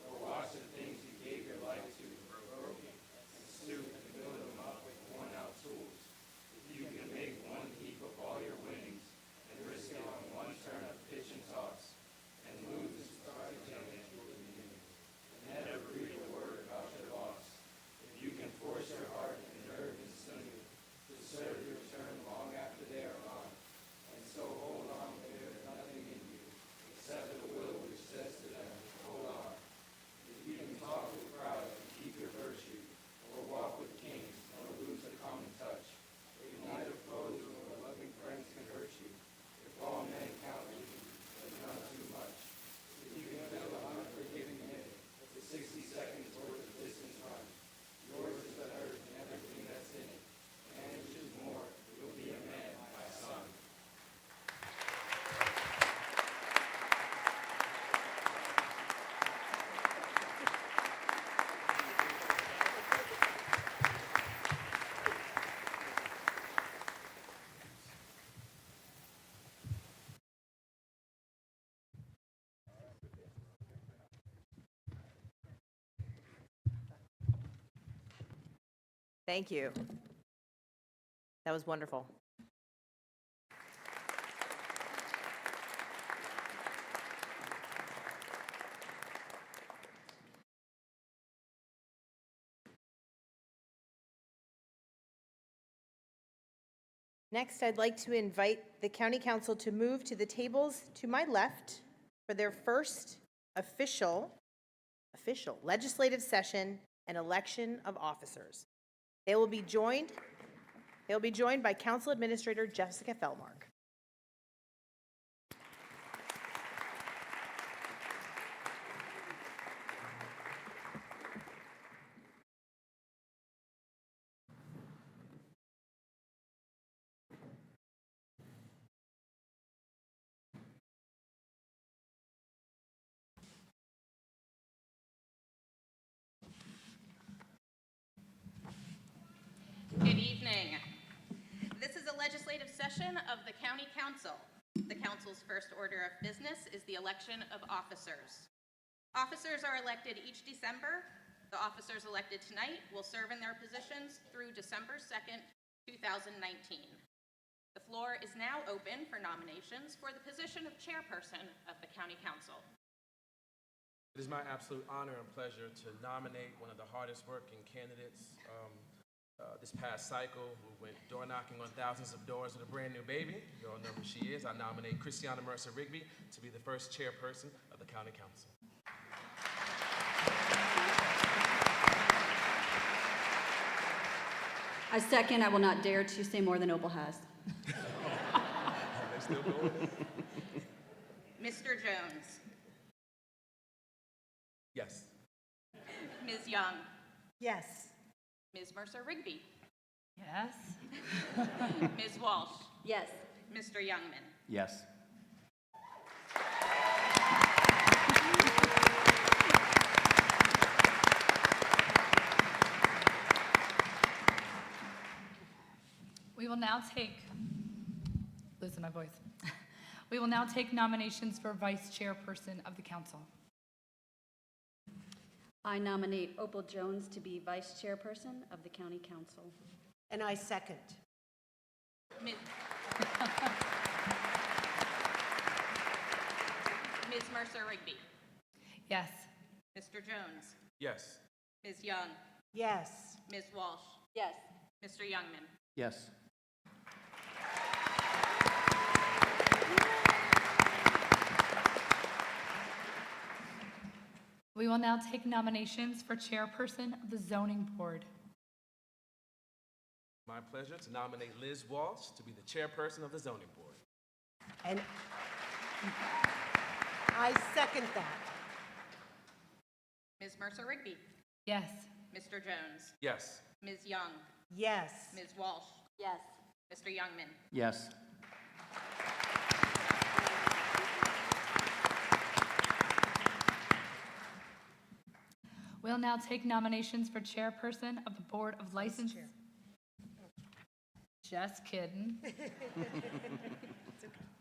or watch the things you gave your life to grow broken, and stoop and build them up with worn-out tools. If you can make one heap of all your winnings, and risk it on one turn of pitch and toss, and lose to start again at the beginning, and never read a word about your loss. If you can force your heart and nerve and sinew to serve your turn long after they are gone, and so hold on when there is nothing in you except the will which says to them, hold on. If you can talk with pride and keep your virtue, or walk with kings nor lose the common touch, if neither foes nor loving friends can hurt you, if all men count you, but none too much, if you can fill an unforgiving minute with 60 seconds worth of distance run, yours is the earth and everything that's in it, and which is more, you'll be a man, my son. Thank you. That was wonderful. Next, I'd like to invite the County Council to move to the tables to my left for their first official legislative session and election of officers. They will be joined by Council Administrator Jessica Feldmark. Good evening. This is a legislative session of the County Council. The Council's first order of business is the election of officers. Officers are elected each December. The officers elected tonight will serve in their positions through December 2nd, 2019. The floor is now open for nominations for the position of chairperson of the County Council. It is my absolute honor and pleasure to nominate one of the hardest working candidates this past cycle, who went door knocking on thousands of doors with a brand new baby. You all know who she is. I nominate Christiana Mercer Rigby to be the first chairperson of the County Council. I second. I will not dare to say more than Opal has. They still going? Mr. Jones. Yes. Ms. Young. Yes. Ms. Mercer Rigby. Yes. Ms. Walsh. Yes. Mr. Youngman. Yes. We will now take, losing my voice. We will now take nominations for vice chairperson of the council. I nominate Opal Jones to be vice chairperson of the County Council. And I second. Ms. Mercer Rigby. Yes. Mr. Jones. Yes. Ms. Young. Yes. Ms. Walsh. Yes. Mr. Youngman. Yes. We will now take nominations for chairperson of the zoning board. My pleasure to nominate Liz Walsh to be the chairperson of the zoning board. And I second that. Ms. Mercer Rigby. Yes. Mr. Jones. Yes. Ms. Young. Yes. Ms. Walsh. Yes. Mr. Youngman. Yes. We'll now take nominations for chairperson of the Board of License. Just kidding.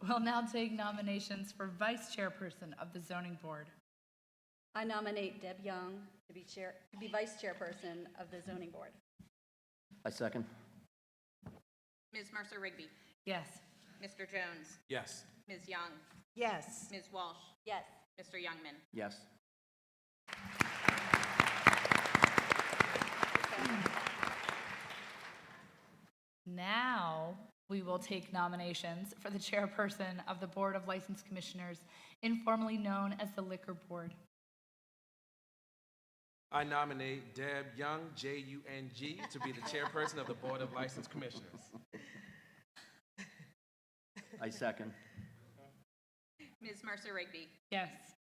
We'll now take nominations for vice chairperson of the zoning board. I nominate Deb Young to be vice chairperson of the zoning board. I second. Ms. Mercer Rigby. Yes. Mr. Jones. Yes. Ms. Young. Yes. Ms. Walsh. Yes. Mr. Youngman. Yes. Now, we will take nominations for the chairperson of the Board of License Commissioners, informally known as the Liquor Board. I nominate Deb Young, J-U-N-G, to be the chairperson of the Board of License Commissioners. I second. Ms. Mercer Rigby. Yes.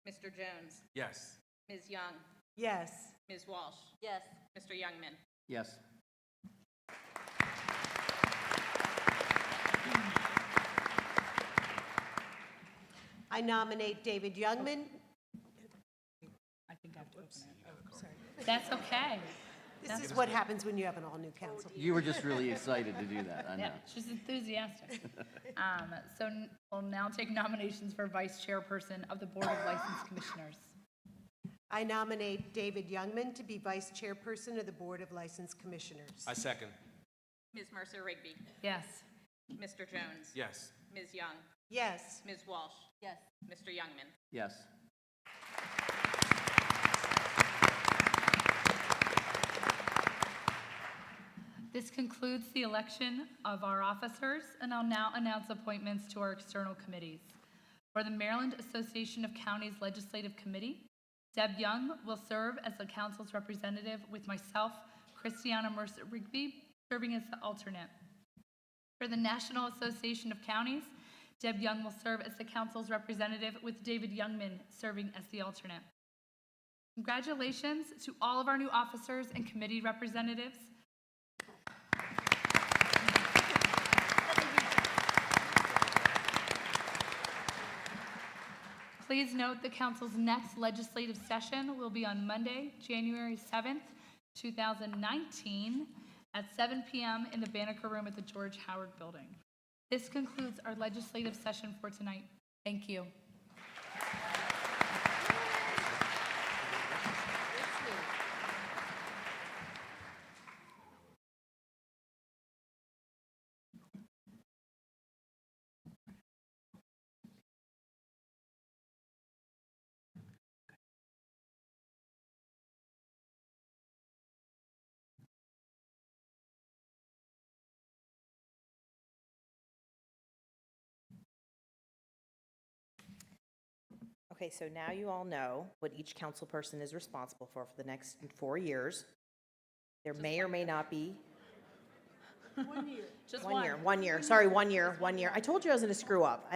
Mr. Jones. Yes. Ms. Young. Yes. Ms. Walsh. Yes. Mr. Youngman. Yes. I nominate David Youngman. I think I have to open it. Oh, sorry. That's okay. This is what happens when you have an all-new council. You were just really excited to do that, I know. Yeah, she's enthusiastic. We'll now take nominations for vice chairperson of the Board of License Commissioners. I nominate David Youngman to be vice chairperson of the Board of License Commissioners. I second. Ms. Mercer Rigby. Yes. Mr. Jones. Yes. Ms. Young. Yes. Ms. Walsh. Yes. Mr. Youngman. Yes. This concludes the election of our officers, and I'll now announce appointments to our external committees. For the Maryland Association of Counties Legislative Committee, Deb Young will serve as the council's representative with myself, Christiana Mercer Rigby, serving as the alternate. For the National Association of Counties, Deb Young will serve as the council's representative with David Youngman serving as the alternate. Congratulations to all of our new officers and committee representatives. Please note the council's next legislative session will be on Monday, January 7th, 2019 at 7 p.m. in the Banneker Room at the George Howard Building. This concludes our legislative session for tonight. Thank you. Okay, so now you all know what each council person is responsible for the next 4 years. There may or may not be. 1 year. Just 1 year, 1 year. Sorry, 1 year, 1 year. I told you I was going to screw up.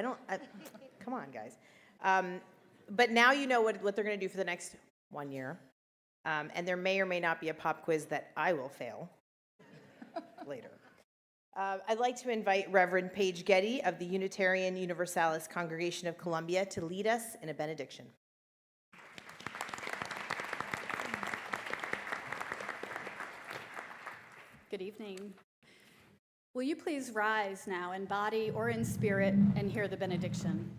Come on, guys. But now you know what they're going to do for the next 1 year. And there may or may not be a pop quiz that I will fail later. I'd like to invite Reverend Paige Getty of the Unitarian Universalist Congregation of Columbia to lead us in a benediction. Good evening. Will you please rise now in body or in spirit and hear the benediction?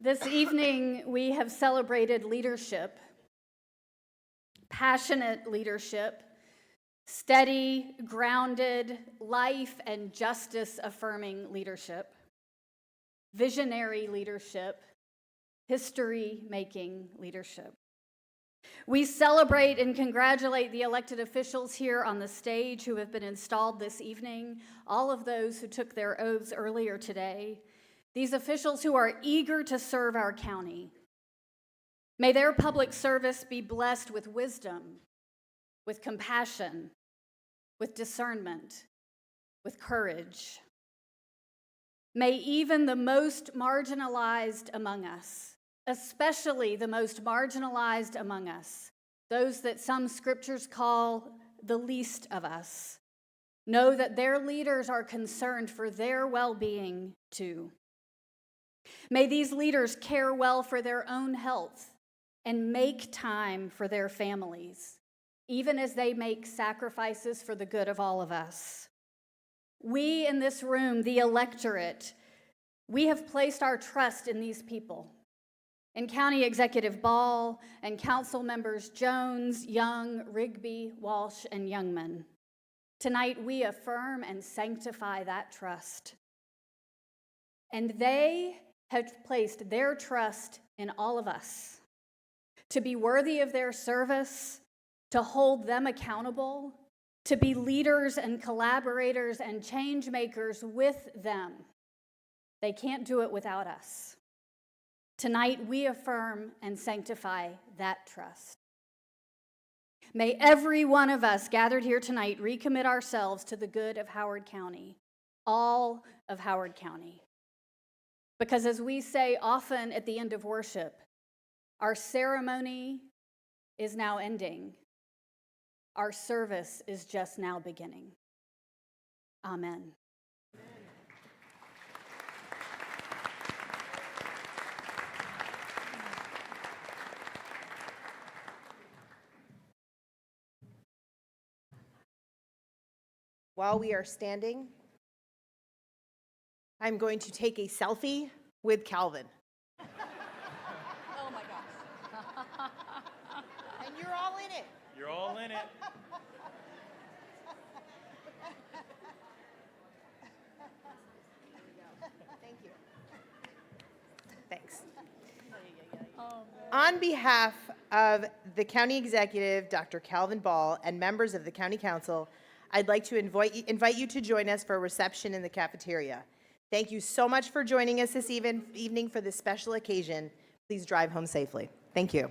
This evening, we have celebrated leadership, passionate leadership, steady, grounded, life and justice affirming leadership, visionary leadership, history making leadership. We celebrate and congratulate the elected officials here on the stage who have been installed this evening, all of those who took their oaths earlier today, these officials who are eager to serve our county. May their public service be blessed with wisdom, with compassion, with discernment, with courage. May even the most marginalized among us, especially the most marginalized among us, those that some scriptures call the least of us, know that their leaders are concerned for their well-being too. May these leaders care well for their own health and make time for their families, even as they make sacrifices for the good of all of us. We in this room, the electorate, we have placed our trust in these people, in County Executive Ball and Council Members Jones, Young, Rigby, Walsh, and Youngman. Tonight, we affirm and sanctify that trust. And they have placed their trust in all of us to be worthy of their service, to hold them accountable, to be leaders and collaborators and change makers with them. They can't do it without us. Tonight, we affirm and sanctify that trust. May every one of us gathered here tonight recommit ourselves to the good of Howard County, all of Howard County. Because as we say often at the end of worship, our ceremony is now ending. Our service is just now beginning. Amen. While we are standing, I'm going to take a selfie with Calvin. Oh my gosh. And you're all in it. You're all in it. Thank you. Thanks. On behalf of the County Executive, Dr. Calvin Ball, and members of the County Council, I'd like to invite you to join us for a reception in the cafeteria. Thank you so much for joining us this evening for this special occasion. Please drive home safely. Thank you.